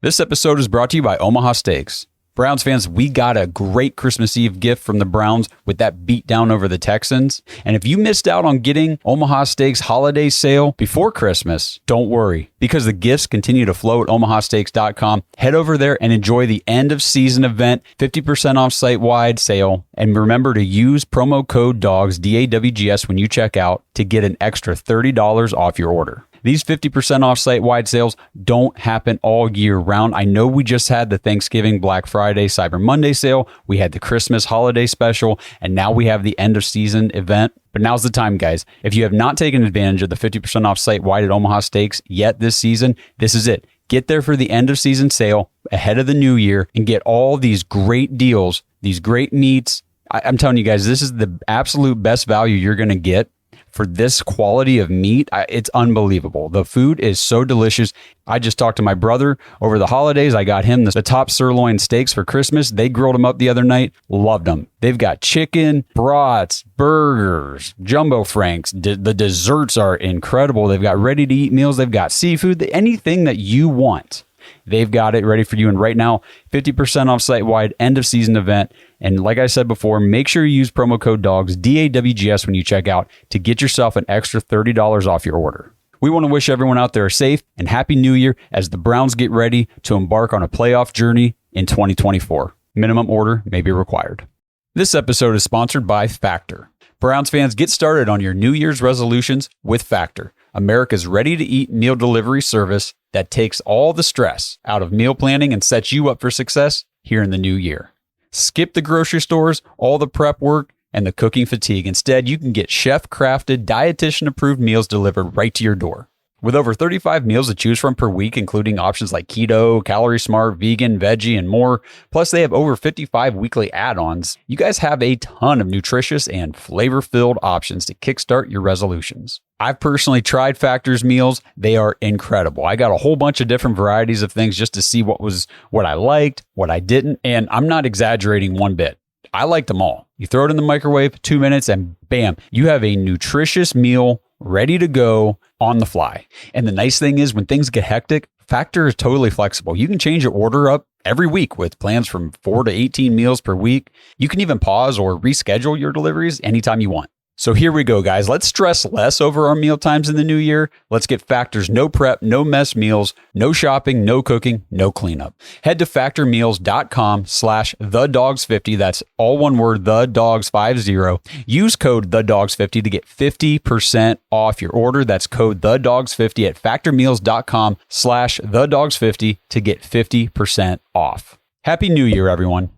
This episode is brought to you by Omaha Steaks. Browns fans, we got a great Christmas Eve gift from the Browns with that beatdown over the Texans. And if you missed out on getting Omaha Steaks holiday sale before Christmas, don't worry, because the gifts continue to flow at omahasteaks.com. Head over there and enjoy the end of season event, 50% off site-wide sale. And remember to use promo code DAWGS, DAWGS, when you check out to get an extra $30 off your order. These 50% off site-wide sales don't happen all year round. I know we just had the Thanksgiving, Black Friday, Cyber Monday sale. We had the Christmas holiday special, and now we have the end of season event. But now's the time, guys. If you have not taken advantage of the 50% off site-wide at Omaha Steaks yet this season, this is it. Get there for the end of season sale ahead of the new year and get all these great deals, these great meats. I'm telling you guys, this is the absolute best value you're going to get for this quality of meat. It's unbelievable. The food is so delicious. I just talked to my brother over the holidays. I got him the top sirloin steaks for Christmas. They grilled them up the other night. Loved them. They've got chicken, brats, burgers, jumbo franks. The desserts are incredible. They've got ready to eat meals. They've got seafood, anything that you want. They've got it ready for you. And right now, 50% off site-wide end of season event. And like I said before, make sure you use promo code DAWGS, DAWGS, when you check out to get yourself an extra $30 off your order. We want to wish everyone out there a safe and happy new year as the Browns get ready to embark on a playoff journey in 2024. Minimum order may be required. This episode is sponsored by Factor. Browns fans, get started on your New Year's resolutions with Factor, America's ready-to-eat meal delivery service that takes all the stress out of meal planning and sets you up for success here in the new year. Skip the grocery stores, all the prep work, and the cooking fatigue. Instead, you can get chef-crafted, dietitian-approved meals delivered right to your door. With over 35 meals to choose from per week, including options like keto, calorie smart, vegan, veggie, and more, plus they have over 55 weekly add-ons, you guys have a ton of nutritious and flavor-filled options to kickstart your resolutions. I've personally tried Factor's meals. They are incredible. I got a whole bunch of different varieties of things just to see what I liked, what I didn't, and I'm not exaggerating one bit. I liked them all. You throw it in the microwave, 2 minutes, and bam, you have a nutritious meal ready to go on the fly. And the nice thing is when things get hectic, Factor is totally flexible. You can change your order up every week with plans from 4 to 18 meals per week. You can even pause or reschedule your deliveries anytime you want. So here we go, guys. Let's stress less over our meal times in the new year. Let's get Factor's no prep, no mess meals, no shopping, no cooking, no cleanup. Head to factormeals.com/thedogs50. That's all one word, thedogs50. Use code thedogs50 to get 50% off your order. That's code thedogs50 at factormeals.com/thedogs50 to get 50% off. Happy New Year, everyone.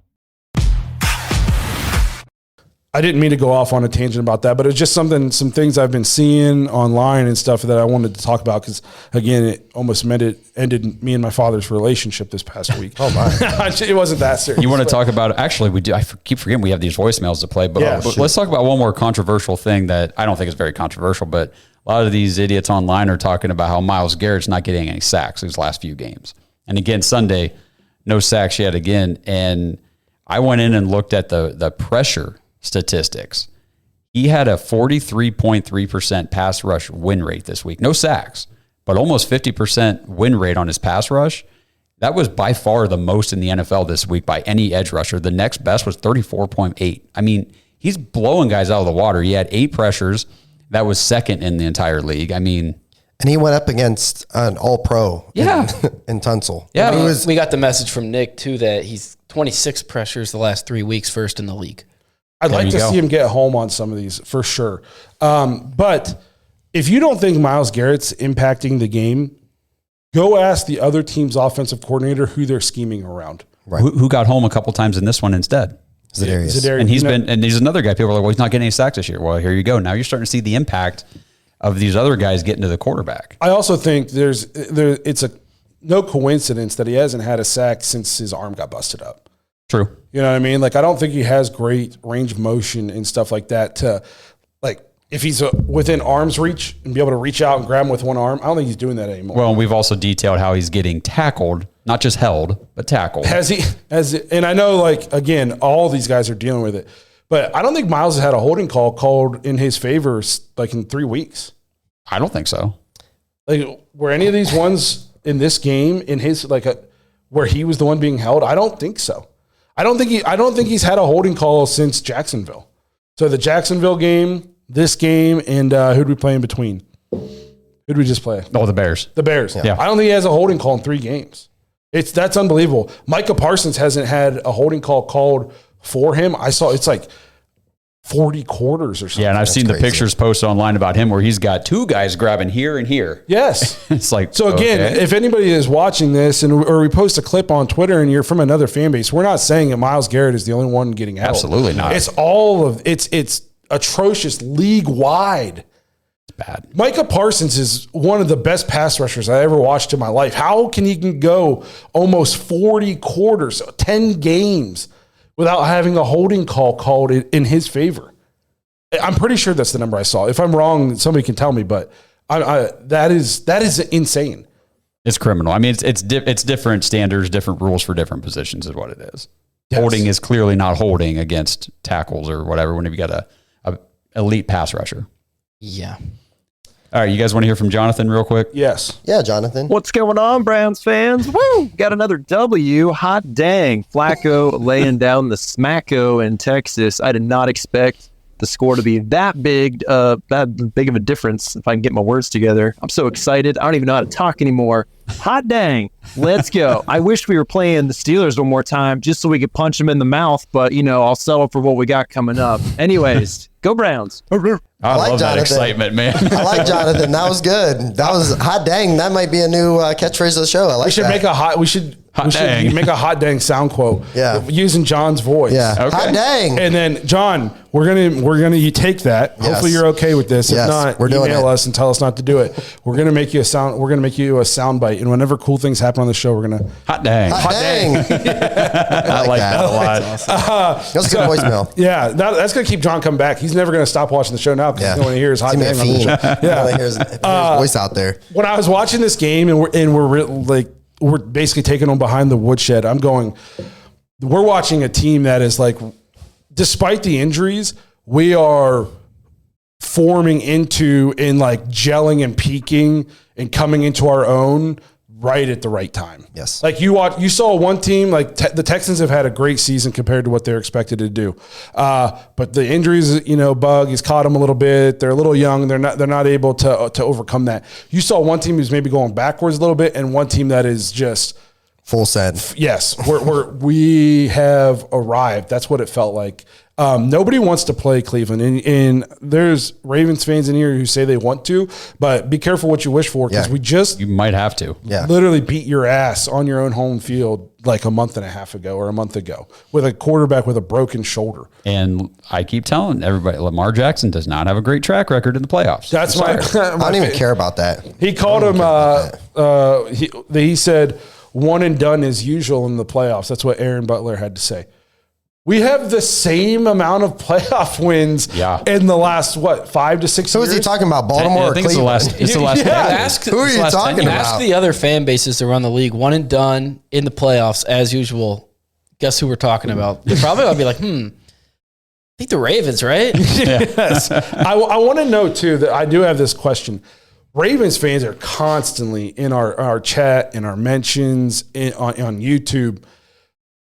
I didn't mean to go off on a tangent about that, but it's just some things I've been seeing online and stuff that I wanted to talk about because, again, it almost ended me and my father's relationship this past week. Oh, my. It wasn't that serious. You want to talk about it? Actually, we do. I keep forgetting we have these voicemails to play, but let's talk about one more controversial thing that I don't think is very controversial, but a lot of these idiots online are talking about how Myles Garrett's not getting any sacks these last few games. And again, Sunday, no sacks yet again. And I went in and looked at the pressure statistics. He had a 43.3% pass rush win rate this week. No sacks, but almost 50% win rate on his pass rush. That was by far the most in the NFL this week by any edge rusher. The next best was 34.8. I mean, he's blowing guys out of the water. He had 8 pressures. That was second in the entire league. I mean, and he went up against an all-pro in Tunsil. Yeah, we got the message from Nick, too, that he's 26 pressures the last 3 weeks, first in the league. I'd like to see him get home on some of these for sure. But if you don't think Myles Garrett's impacting the game, go ask the other team's offensive coordinator who they're scheming around. Right. Who got home a couple times in this one instead? Zadarius. And he's another guy. People are like, well, he's not getting any sacks this year. Well, here you go. Now you're starting to see the impact of these other guys getting to the quarterback. I also think it's no coincidence that he hasn't had a sack since his arm got busted up. True. You know what I mean? Like, I don't think he has great range of motion and stuff like that to, like, if he's within arm's reach and be able to reach out and grab him with one arm, I don't think he's doing that anymore. Well, we've also detailed how he's getting tackled, not just held, but tackled. And I know, like, again, all these guys are dealing with it, but I don't think Myles has had a holding call called in his favor, like, in 3 weeks. I don't think so. Like, were any of these ones in this game in his, like, where he was the one being held? I don't think so. I don't think he's had a holding call since Jacksonville. So the Jacksonville game, this game, and who'd we play in between? Who'd we just play? Oh, the Bears. The Bears. Yeah. I don't think he has a holding call in 3 games. That's unbelievable. Micah Parsons hasn't had a holding call called for him. I saw it's like 40 quarters or something. Yeah, and I've seen the pictures posted online about him where he's got 2 guys grabbing here and here. Yes. It's like, so again, if anybody is watching this or we post a clip on Twitter and you're from another fan base, we're not saying that Myles Garrett is the only one getting held. Absolutely not. It's atrocious league wide. It's bad. Micah Parsons is one of the best pass rushers I ever watched in my life. How can he go almost 40 quarters, 10 games without having a holding call called in his favor? I'm pretty sure that's the number I saw. If I'm wrong, somebody can tell me, but that is insane. It's criminal. I mean, it's different standards, different rules for different positions is what it is. Yes. Holding is clearly not holding against tackles or whatever whenever you got a elite pass rusher. Yeah. All right, you guys want to hear from Jonathan real quick? Yes. Yeah, Jonathan. What's going on, Browns fans? Woo! Got another W. Hot dang. Flacco laying down the smacko in Texas. I did not expect the score to be that big of a difference, if I can get my words together. I'm so excited. I don't even know how to talk anymore. Hot dang. Let's go. I wish we were playing the Steelers one more time just so we could punch them in the mouth, but, I'll settle for what we got coming up. Anyways, go Browns. I love Jonathan. that excitement, man. I like Jonathan. That was good. That was hot dang. That might be a new catchphrase of the show. I like We should that. make we should Hot dang. Make a hot dang sound quote. Yeah. Using John's voice. Yeah. Okay. Hot dang. And then John, we're gonna you take that. Yes. Hopefully you're okay with this. Yes, If not, we're doing email it. us and tell us not to do it. We're gonna make you a sound bite. And whenever cool things happen on the show, we're gonna Hot dang. Hot dang. I like that a lot. That's a good voicemail. Yeah, that's gonna keep John coming back. He's never gonna stop watching the show now because Yeah. he's going to hear his hot He's dang gonna on be the a show. fiend. Yeah. Here's his voice out there. When I was watching this game and we're basically taking them behind the woodshed, I'm going, we're watching a team that is like, despite the injuries, we are forming into and like gelling and peaking and coming into our own right at the right time. Yes. Like you saw one team, like the Texans have had a great season compared to what they're expected to do. But the injuries, bug has caught them a little bit. They're a little young. They're not able to overcome that. You saw one team who's maybe going backwards a little bit and one team that is just full send. Yes. We have arrived. That's what it felt like. Nobody wants to play Cleveland, and there's Ravens fans in here who say they want to, but be careful what you wish for because You might have to. literally beat your ass on your own home field like a month and a half ago or a month ago with a quarterback with a broken shoulder. And I keep telling everybody, Lamar Jackson does not have a great track record in the playoffs. That's I'm my. sorry. I don't even care about that. He called him. He said one and done as usual in the playoffs. That's what Aaron Butler had to say. We have the same amount of playoff wins in the last, 5 to 6 years? Who is he talking about, Baltimore or Cleveland? It's the last. Who are you talking about? Ask the other fan bases around the league, one and done in the playoffs as usual. Guess who we're talking about? They probably will be like, I think the Ravens, right? Yes. I want to know, too, that I do have this question. Ravens fans are constantly in our chat, in our mentions, on YouTube.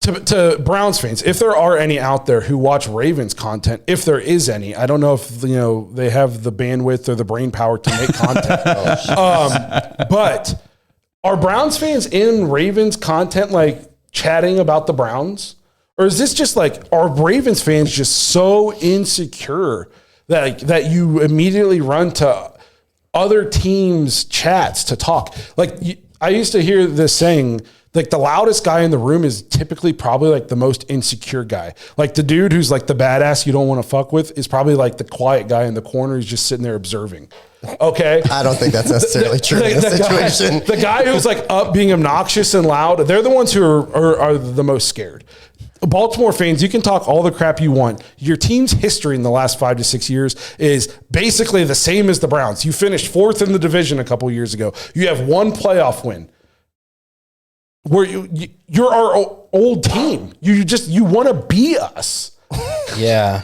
To Browns fans, if there are any out there who watch Ravens content, if there is any, I don't know if they have the bandwidth or the brain power to make content. But are Browns fans in Ravens content like chatting about the Browns? Or is this just like, are Ravens fans just so insecure that you immediately run to other teams' chats to talk? Like I used to hear this saying, like the loudest guy in the room is typically probably like the most insecure guy. Like the dude who's like the badass you don't want to fuck with is probably like the quiet guy in the corner who's just sitting there observing. Okay. I don't think that's necessarily true in this situation. The guy who's like up being obnoxious and loud, they're the ones who are the most scared. Baltimore fans, you can talk all the crap you want. Your team's history in the last 5 to 6 years is basically the same as the Browns. You finished 4th in the division a couple years ago. You have one playoff win. Where you're our old team. You want to be us. Yeah.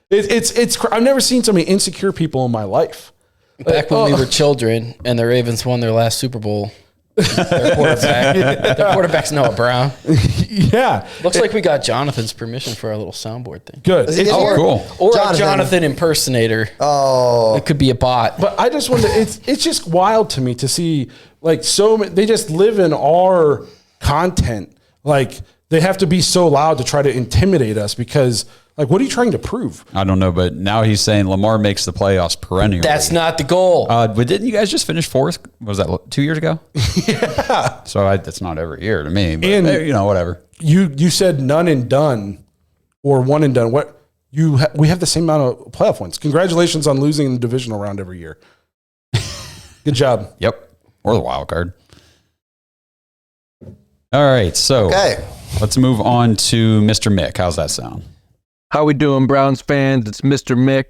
It's I've never seen so many insecure people in my life. Back when we were children and the Ravens won their last Super Bowl, their quarterback's Noah Brown. Yeah. Looks like we got Jonathan's permission for our little soundboard thing. Good. Cool. Or a Jonathan impersonator. Oh. It could be a bot. But I just wonder, it's just wild to me to see like so many, they just live in our content. Like they have to be so loud to try to intimidate us because like, what are you trying to prove? I don't know, but now he's saying Lamar makes the playoffs perennially. That's not the goal. But didn't you guys just finish 4th? Was that 2 years ago? Yeah. So that's not every year to me, but And whatever. You said none and done or one and done. What we have the same amount of playoff wins. Congratulations on losing in the divisional round every year. Good job. Yep. Or the wild card. All right. So let's move on to Mr. Mick. How's that sound? How we doing, Browns fans? It's Mr. Mick,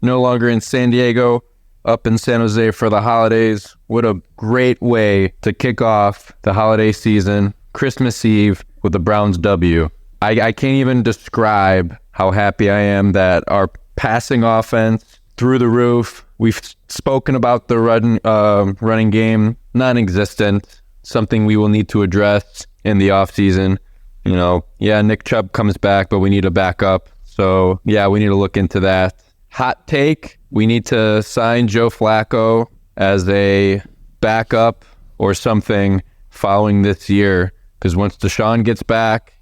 no longer in San Diego, up in San Jose for the holidays. What a great way to kick off the holiday season, Christmas Eve, with the Browns W. I can't even describe how happy I am that our passing offense through the roof. We've spoken about the running game, non-existent, something we will need to address in the offseason. Nick Chubb comes back, but we need a backup. So, we need to look into that. Hot take, we need to sign Joe Flacco as a backup or something following this year. Because once Deshaun gets back,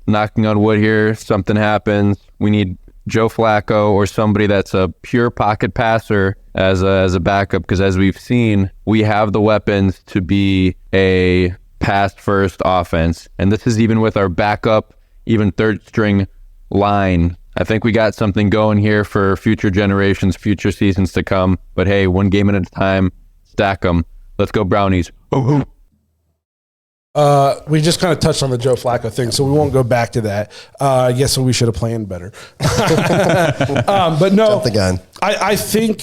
knocking on wood here, something happens. We need Joe Flacco or somebody that's a pure pocket passer as a backup. Because as we've seen, we have the weapons to be a pass-first offense, and this is even with our backup, even third-string line. I think we got something going here for future generations, future seasons to come. But hey, one game at a time, stack them. Let's go Brownies. Oh. We just kind of touched on the Joe Flacco thing, so we won't go back to that. I guess we should have planned better. But no, Jump the gun. I think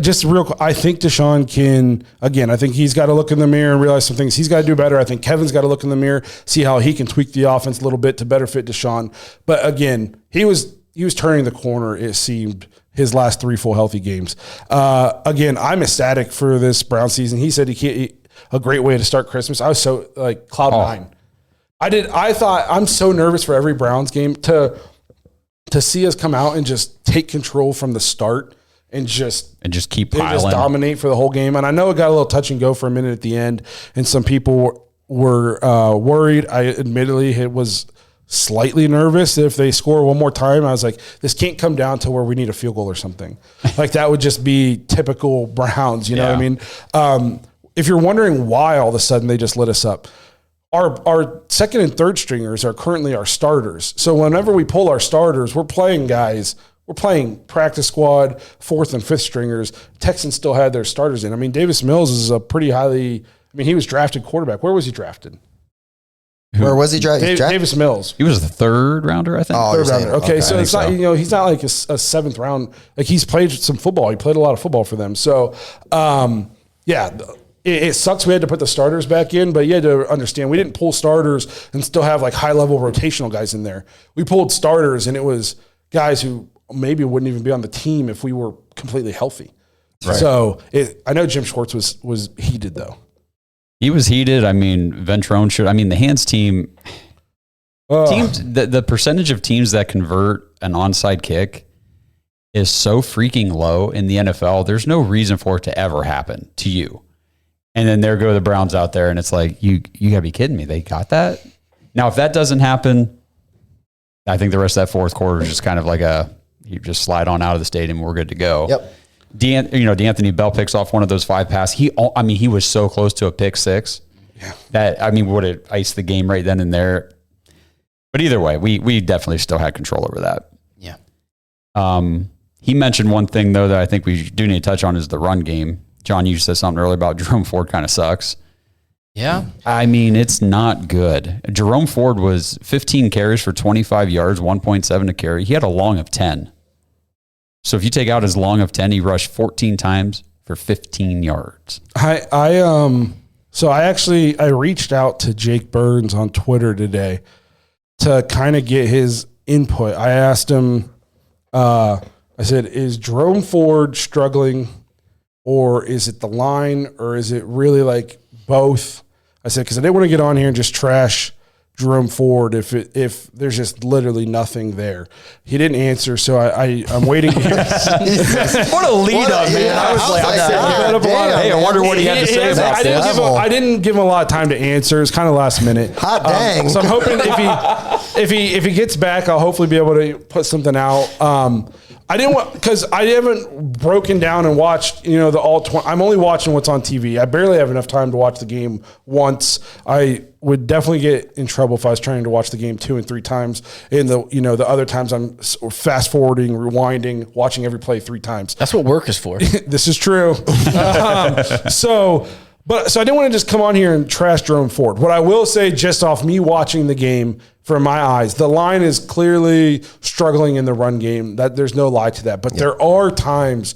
just real quick, I think Deshaun can, again, I think he's got to look in the mirror and realize some things he's got to do better. I think Kevin's got to look in the mirror, see how he can tweak the offense a little bit to better fit Deshaun. But again, he was turning the corner, it seemed, his last 3 full healthy games. Again, I'm ecstatic for this Brown season. He said a great way to start Christmas. I was so like cloud nine. I thought I'm so nervous for every Browns game to see us come out and just take control from the start and just keep piling. Just dominate for the whole game. And I know it got a little touch and go for a minute at the end, and some people were worried. I admittedly was slightly nervous that if they score one more time, I was like, this can't come down to where we need a field goal or something. Like that would just be typical Browns. You know what I mean? If you're wondering why all of a sudden they just lit us up, our second and third stringers are currently our starters. So whenever we pull our starters, we're playing practice squad, fourth and fifth stringers. Texans still had their starters in. I mean, Davis Mills is a pretty he was drafted quarterback. Where was he drafted? Where was he drafted? Davis Mills. He was the 3rd rounder, I think. Third rounder. Okay, so it's not, he's not like a 7th round. Like he's played some football. He played a lot of football for them. So, it sucks we had to put the starters back in, but you had to understand we didn't pull starters and still have like high-level rotational guys in there. We pulled starters, and it was guys who maybe wouldn't even be on the team if we were completely healthy. Right. So I know Jim Schwartz was heated, though. He was heated. I mean, Ventrone should. I mean, the hands teams, the percentage of teams that convert an onside kick is so freaking low in the NFL. There's no reason for it to ever happen to you. And then there go the Browns out there, and it's like, you got to be kidding me. They got that? Now, if that doesn't happen, I think the rest of that fourth quarter is just kind of like you just slide on out of the stadium, we're good to go. Yep. D'Anthony Bell picks off one of those 5 passes. He was so close to a pick 6 that, would have iced the game right then and there. But either way, we definitely still had control over that. Yeah. He mentioned one thing, though, that I think we do need to touch on is the run game. John, you said something earlier about Jerome Ford kind of sucks. Yeah. I mean, it's not good. Jerome Ford was 15 carries for 25 yards, 1.7 a carry. He had a long of 10. So if you take out his long of 10, he rushed 14 times for 15 yards. I reached out to Jake Burns on Twitter today to kind of get his input. I asked him, I said, is Jerome Ford struggling, or is it the line, or is it really like both? I said, because I didn't want to get on here and just trash Jerome Ford if there's just literally nothing there. He didn't answer, so I'm waiting to hear. What a lead up, man. Yeah, I was like, hey, I wonder what he had to say about this. I didn't give him a lot of time to answer. It's kind of last minute. Hot dang. So I'm hoping if he gets back, I'll hopefully be able to put something out. I didn't want, because I haven't broken down and watched, the all 20. I'm only watching what's on TV. I barely have enough time to watch the game once. I would definitely get in trouble if I was trying to watch the game 2 and 3 times. And the other times I'm fast forwarding, rewinding, watching every play 3 times. That's what work is for. This is true. So I didn't want to just come on here and trash Jerome Ford. What I will say, just off me watching the game from my eyes, the line is clearly struggling in the run game. That there's no lie to that. But there are times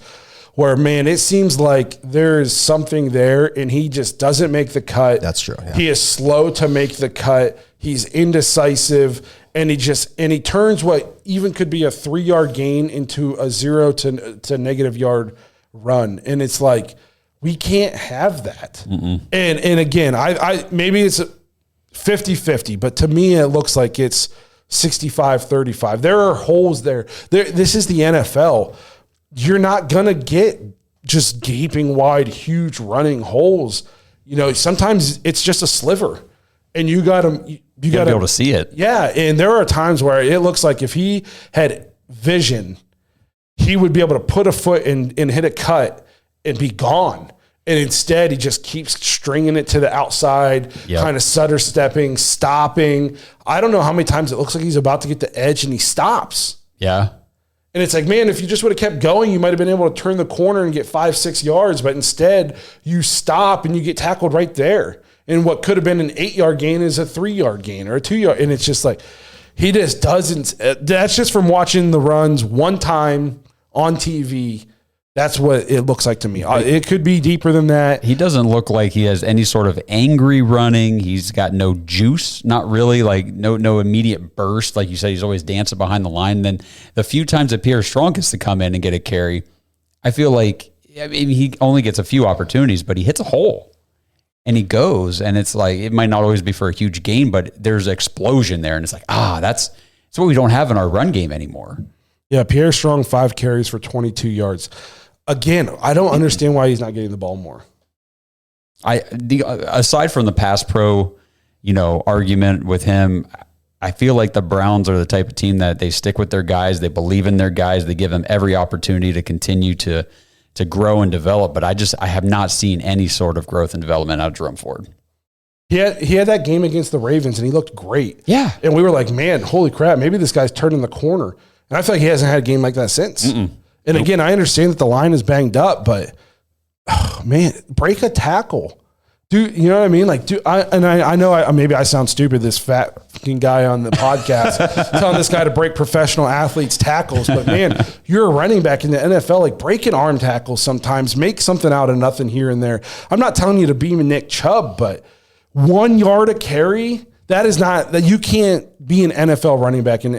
where, man, it seems like there is something there, and he just doesn't make the cut. That's true. Yeah. He is slow to make the cut. He's indecisive, and he turns what even could be a 3-yard gain into a 0 to negative yard run, and it's like, we can't have that. Mm-mm. And again, I maybe it's 50-50, but to me it looks like it's 65-35. There are holes there. This is the NFL. You're not gonna get just gaping wide, huge running holes. Sometimes it's just a sliver, and you gotta be able to see it. Yeah, and there are times where it looks like if he had vision, he would be able to put a foot and hit a cut and be gone. And instead, he just keeps stringing it to the outside, kind of stutter stepping, stopping. I don't know how many times it looks like he's about to get the edge and he stops. Yeah. And it's like, man, if you just would have kept going, you might have been able to turn the corner and get 5-6 yards. But instead, you stop and you get tackled right there. And what could have been an 8-yard gain is a 3-yard gain or a 2-yard. And it's just like, he just doesn't. That's just from watching the runs one time on TV. That's what it looks like to me. It could be deeper than that. He doesn't look like he has any sort of angry running. He's got no juice, not really, like no immediate burst. Like you said, he's always dancing behind the line. Then the few times that Pierre Strong gets to come in and get a carry, I feel like, I mean, he only gets a few opportunities, but he hits a hole and he goes. And it's like, it might not always be for a huge gain, but there's an explosion there. And it's like, that's what we don't have in our run game anymore. Yeah, Pierre Strong, 5 carries for 22 yards. Again, I don't understand why he's not getting the ball more. Aside from the pass pro, argument with him, I feel like the Browns are the type of team that they stick with their guys. They believe in their guys. They give them every opportunity to continue to grow and develop. But I have not seen any sort of growth and development out of Jerome Ford. He had that game against the Ravens, and he looked great. Yeah. And we were like, man, holy crap, maybe this guy's turning the corner. And I feel like he hasn't had a game like that since. And again, I understand that the line is banged up, but man, break a tackle. Dude, you know what I mean? Like, I know maybe I sound stupid, this fat fucking guy on the podcast, telling this guy to break professional athletes' tackles. But man, you're a running back in the NFL. Like, break an arm tackle sometimes. Make something out of nothing here and there. I'm not telling you to be Nick Chubb, but 1 yard a carry, that you can't be an NFL running back in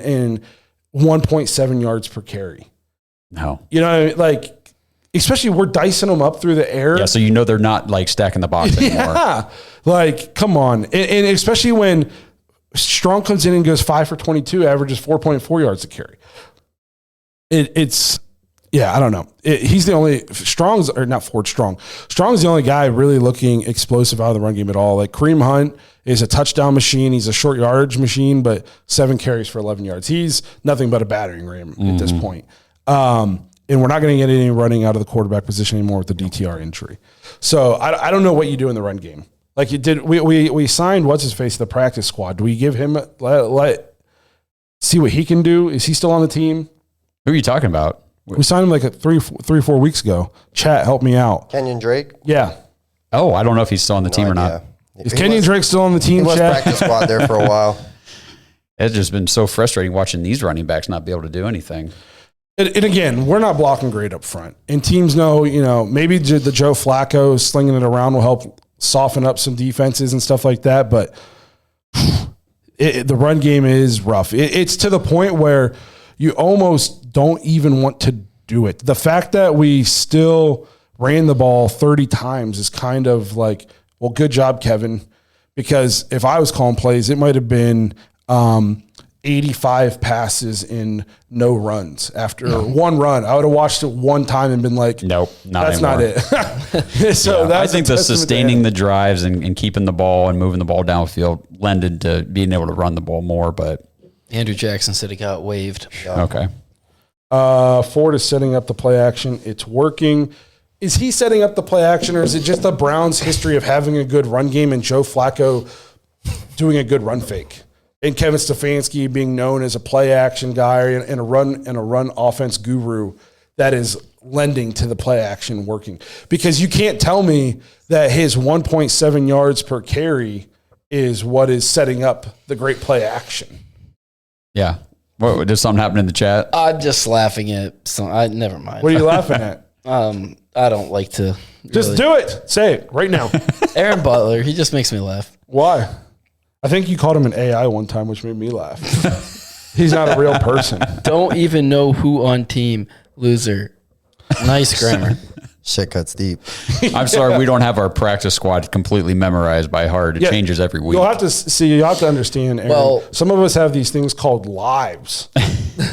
1.7 yards per carry. No. Like, especially we're dicing them up through the air. Yeah, so they're not like stacking the box anymore. Yeah. Like, come on. And especially when Strong comes in and goes 5 for 22, averages 4.4 yards a carry. I don't know. He's the only Strong's the only guy really looking explosive out of the run game at all. Like, Kareem Hunt is a touchdown machine. He's a short yardage machine, but 7 carries for 11 yards. He's nothing but a battering ram at this point. And we're not going to get any running out of the quarterback position anymore with the DTR injury. So I don't know what you do in the run game. Like, we signed what's-his-face to the practice squad. Do we give him see what he can do? Is he still on the team? Who are you talking about? We signed him like 3-4 weeks ago. Chat, help me out. Kenyon Drake? Yeah. Oh, I don't know if he's still on the team or not. Is Kenyon Drake still on the team, He was Chat? practice squad there for a while. It's just been so frustrating watching these running backs not be able to do anything. And again, we're not blocking great up front. And teams know, maybe the Joe Flacco slinging it around will help soften up some defenses and stuff like that. But the run game is rough. It's to the point where you almost don't even want to do it. The fact that we still ran the ball 30 times is kind of like, well, good job, Kevin. Because if I was calling plays, it might have been 85 passes in no runs after one run. I would have watched it one time and been like, nope, that's anymore. Not it. So I think the sustaining the drives and keeping the ball and moving the ball downfield lended to being able to run the ball more. But Andrew Jackson said he got waived. Okay. Ford is setting up the play action. It's working. Is he setting up the play action, or is it just the Browns' history of having a good run game and Joe Flacco doing a good run fake? And Kevin Stefanski being known as a play action guy and a run offense guru that is lending to the play action working. Because you can't tell me that his 1.7 yards per carry is what is setting up the great play action. Yeah. What, did something happen in the chat? I'm just laughing at some. Never mind. What are you laughing at? I don't like to. Just do it. Say it right now. Aaron Butler. He just makes me laugh. Why? I think you called him an AI one time, which made me laugh. He's not a real person. Don't even know who on team. Loser. Nice grammar. Shit cuts deep. I'm sorry, we don't have our practice squad completely memorized by heart. It changes every week. You'll have to understand, Aaron. Well, some of us have these things called lives.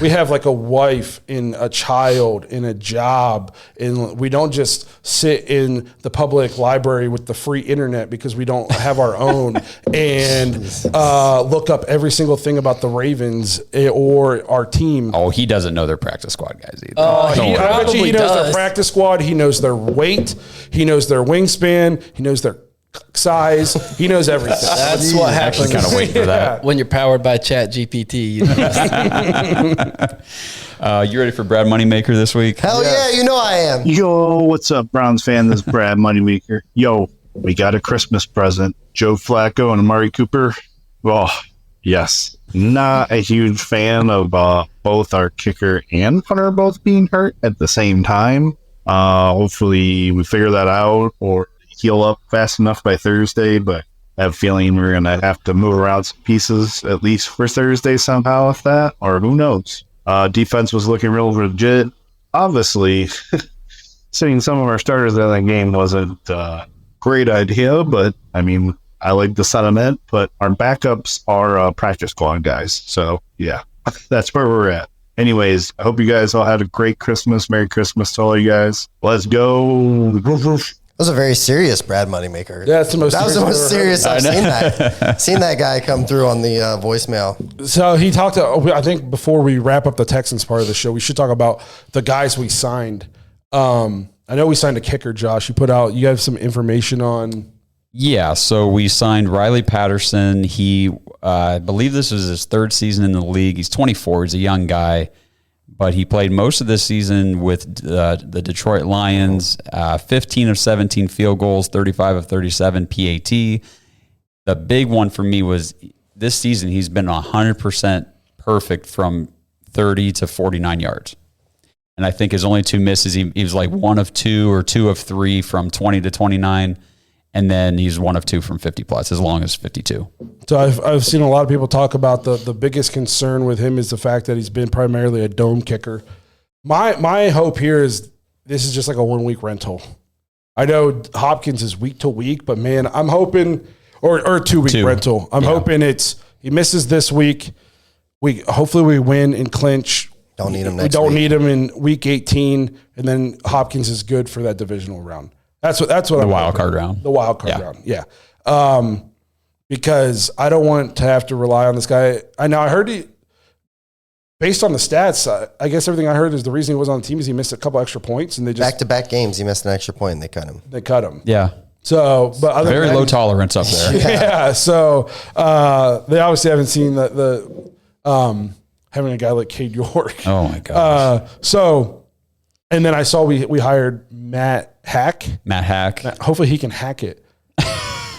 we have like a wife and a child and a job, and we don't just sit in the public library with the free internet because we don't have our own and look up every single thing about the Ravens or our team. Oh, he doesn't know their practice squad guys either. I bet you he knows does. their practice squad. He knows their weight. He knows their wingspan. He knows their size. He knows everything. That's what happens. Kind of wait for that. When you're powered by Chat GPT. You ready for Brad Moneymaker this week? Hell yeah, you know I am. Yo, what's up, Browns fan? This is Brad Moneymaker. Yo, we got a Christmas present. Joe Flacco and Amari Cooper. Oh, yes. Not a huge fan of both our kicker and punter both being hurt at the same time. Hopefully we figure that out or heal up fast enough by Thursday, but I have a feeling we're going to have to move around some pieces at least for Thursday somehow with that, or who knows. Defense was looking real legit. Obviously, sitting some of our starters in that game wasn't a great idea, but I mean, I like the sentiment, but our backups are practice squad guys. So yeah, that's where we're at. Anyways, I hope you guys all had a great Christmas. Merry Christmas to all you guys. Let's go. That was a very serious Brad Moneymaker. Yeah, that's the most That was the most serious I've seen that. Seen that guy come through on the voicemail. So he talked to, I think before we wrap up the Texans part of the show, we should talk about the guys we signed. I know we signed a kicker, Josh. You have some information on. Yeah, so we signed Riley Patterson. He, I believe this was his third season in the league. He's 24. He's a young guy, but he played most of this season with the Detroit Lions, 15 of 17 field goals, 35 of 37 PAT. The big one for me was this season he's been 100% perfect from 30 to 49 yards. And I think his only two misses, he was like 1 of 2 or 2 of 3 from 20 to 29. And then he's 1 of 2 from 50 plus, as long as 52. So I've seen a lot of people talk about the biggest concern with him is the fact that he's been primarily a dome kicker. My hope here is this is just like a 1 week rental. I know Hopkins is week to week, but man, I'm hoping or 2 week rental. I'm hoping he misses this week. Hopefully we win and clinch. Don't need him next week. We don't week. need him in week 18, and then Hopkins is good for that divisional round. That's what the wild card round. The wild card round, yeah. Because I don't want to have to rely on this guy. I heard based on the stats, I guess everything I heard is the reason he was on the team is he missed a couple extra points, and they just Back-to-back games, he missed an extra point, and they cut him. Yeah. So, but other Very than that, low tolerance up there. Yeah. So they obviously haven't seen the having a guy like Cade York. Oh my gosh. And then I saw we hired Matt Hack. Hopefully he can hack it.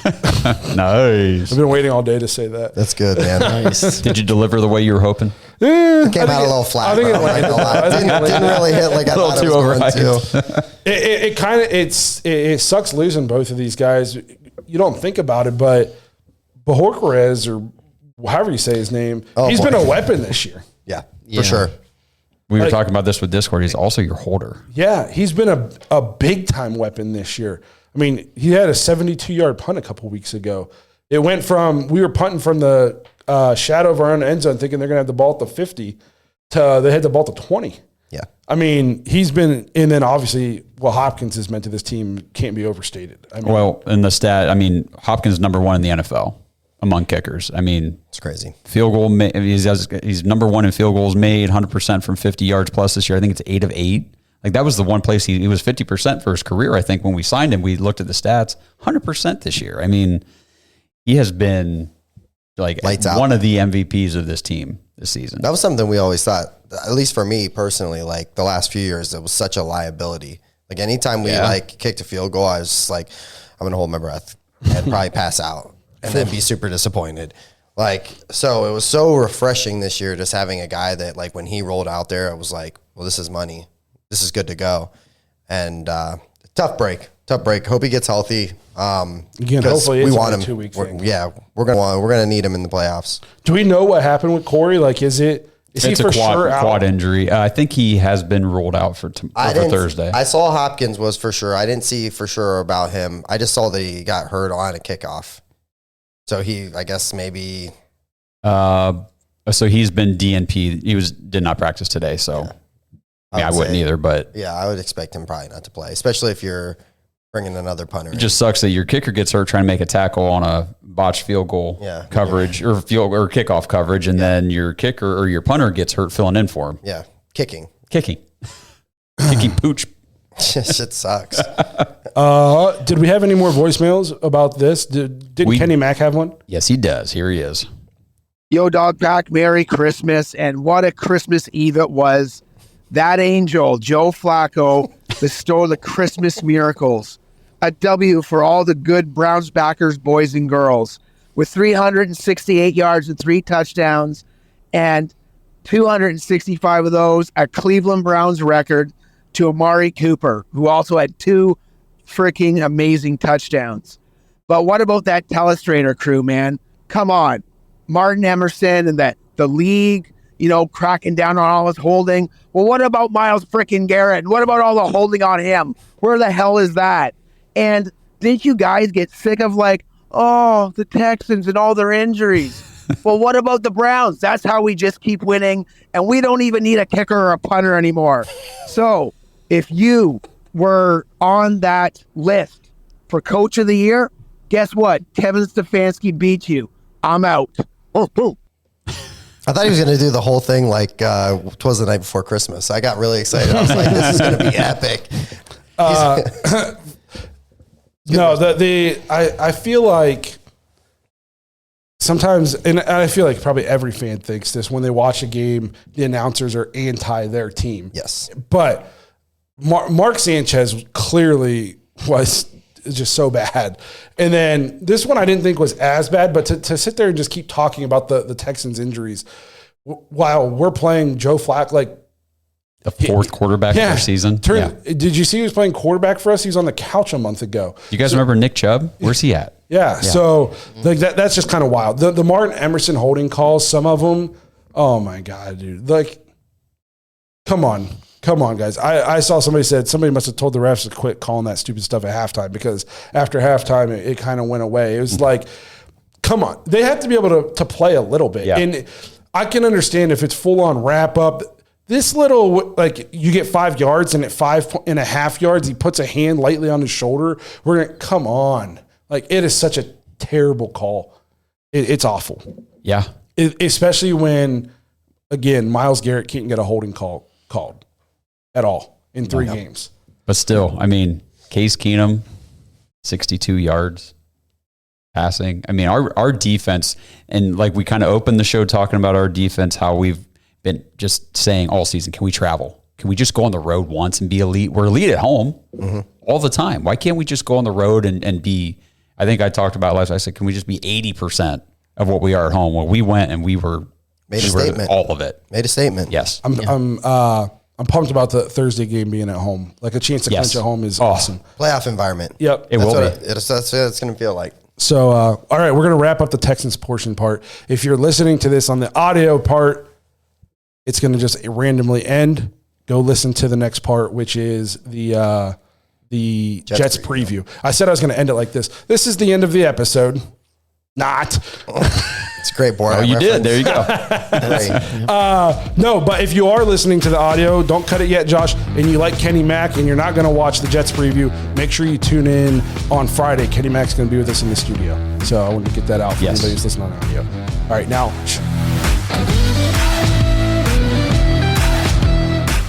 Nice. I've been waiting all day to say that. That's good, man. Nice. Did you deliver the way you were hoping? Came out a little flat. Didn't really hit like I thought it was going to. It sucks losing both of these guys. You don't think about it, but Bajorquez, or however you say his name, he's been a weapon this year. Yeah, for sure. We were talking about this with Discord. He's also your holder. Yeah, he's been a big time weapon this year. I mean, he had a 72-yard punt a couple weeks ago. It went from we were punting from the shadow of our own end zone, thinking they're going to have the ball at the 50, to they had the ball at the 20. Yeah, I mean, he's been, and then obviously what Hopkins has meant to this team can't be overstated. I mean, Well, in the stat, I mean, Hopkins number 1 in the NFL among kickers. I mean, it's crazy. Field goal, he's number 1 in field goals made, 100% from 50 yards plus this year. I think it's 8 of 8. Like that was the one place he was 50% for his career. I think when we signed him, we looked at the stats, 100% this year. I mean, he has been like one of the MVPs of this team this season. That was something we always thought, at least for me personally, like the last few years, it was such a liability. Like anytime we kicked a field goal, I was just like, I'm going to hold my breath and probably pass out and then be super disappointed. Like, so it was so refreshing this year just having a guy that like when he rolled out there, it was like, well, this is money. This is good to go. And tough break. Hope he gets healthy. Again, hopefully we it's want a him. 2-week thing. We're gonna need him in the playoffs. Do we know what happened with Corey? Like, is he for sure out? Quad injury. I think he has been ruled out for Thursday. I saw Hopkins was for sure. I didn't see for sure about him. I just saw that he got hurt on a kickoff. So he, I guess maybe. So he's been DNP. He did not practice today. So I wouldn't either. But yeah, I would expect him probably not to play, especially if you're bringing another punter. It just sucks that your kicker gets hurt trying to make a tackle on a botched field goal coverage or kickoff coverage, and then your kicker or your punter gets hurt filling in for him. Yeah, kicking pooch. Shit sucks. Did we have any more voicemails about this? Didn't Kenny Mack have one? Yes, he does. Here he is. Yo, Dog Pack, Merry Christmas. And what a Christmas Eve it was. That angel, Joe Flacco, bestowed the Christmas miracles. A W for all the good Browns backers, boys and girls. With 368 yards and 3 touchdowns, and 265 of those, a Cleveland Browns record, to Amari Cooper, who also had 2 freaking amazing touchdowns. But what about that telestrator crew, man? Come on. Martin Emerson and the league, cracking down on all his holding. Well, what about Myles freaking Garrett? And what about all the holding on him? Where the hell is that? And didn't you guys get sick of the Texans and all their injuries? Well, what about the Browns? That's how we just keep winning, and we don't even need a kicker or a punter anymore. So if you were on that list for Coach of the Year, guess what? Kevin Stefanski beat you. I'm out. I thought he was going to do the whole thing like 'Twas the Night Before Christmas. I got really excited. I was like, this is going to be epic. I feel like sometimes, and I feel like probably every fan thinks this, when they watch a game, the announcers are anti their team. Yes. But Mark Sanchez clearly was just so bad. And then this one I didn't think was as bad, but to sit there and just keep talking about the Texans injuries while we're playing Joe Flacco, the 4th quarterback of their season. Did you see he was playing quarterback for us? He was on the couch a month ago. You guys remember Nick Chubb? Where's he at? Yeah. So that's just kind of wild. The Martin Emerson holding calls, some of them, oh my God, dude. Come on, guys. I saw somebody must have told the refs to quit calling that stupid stuff at halftime, because after halftime, it kind of went away. It was come on. They have to be able to play a little bit. Yeah. And I can understand if it's full on wrap up. This little, you get 5 yards, and at 5.5 yards, he puts a hand lightly on his shoulder. Come on. It is such a terrible call. It's awful. Yeah. Especially when, again, Myles Garrett can't get a holding call called at all in 3 games. But still, Case Keenum, 62 yards passing. Our defense, and we kind of opened the show talking about our defense, how we've been just saying all season, can we travel? Can we just go on the road once and be elite? We're elite at home all the time. Why can't we just go on the road and be, I think I talked about last, I said, can we just be 80% of what we are at home? Well, we went and we were all of it. Made a statement. Yes. I'm pumped about the Thursday game being at home. A chance to clinch at home is awesome. Playoff environment. Yep. It will be. That's what it's going to feel like. So, all right, we're going to wrap up the Texans portion part. If you're listening to this on the audio part, it's going to just randomly end. Go listen to the next part, which is the Jets preview. I said I was going to end it like this. This is the end of the episode. Not. It's a great Borat you reference. did. There you go. No, but if you are listening to the audio, don't cut it yet, Josh, and you like Kenny Mack and you're not going to watch the Jets preview, make sure you tune in on Friday. Kenny Mack's going to be with us in the studio. So I wanted to get that out for anybody who's listening on audio. All right, now.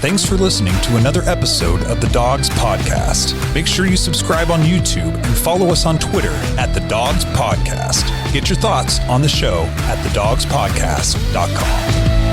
Thanks for listening to another episode of the Dogs Podcast. Make sure you subscribe on YouTube and follow us on Twitter at The Dogs Podcast. Get your thoughts on the show at thedogspodcast.com.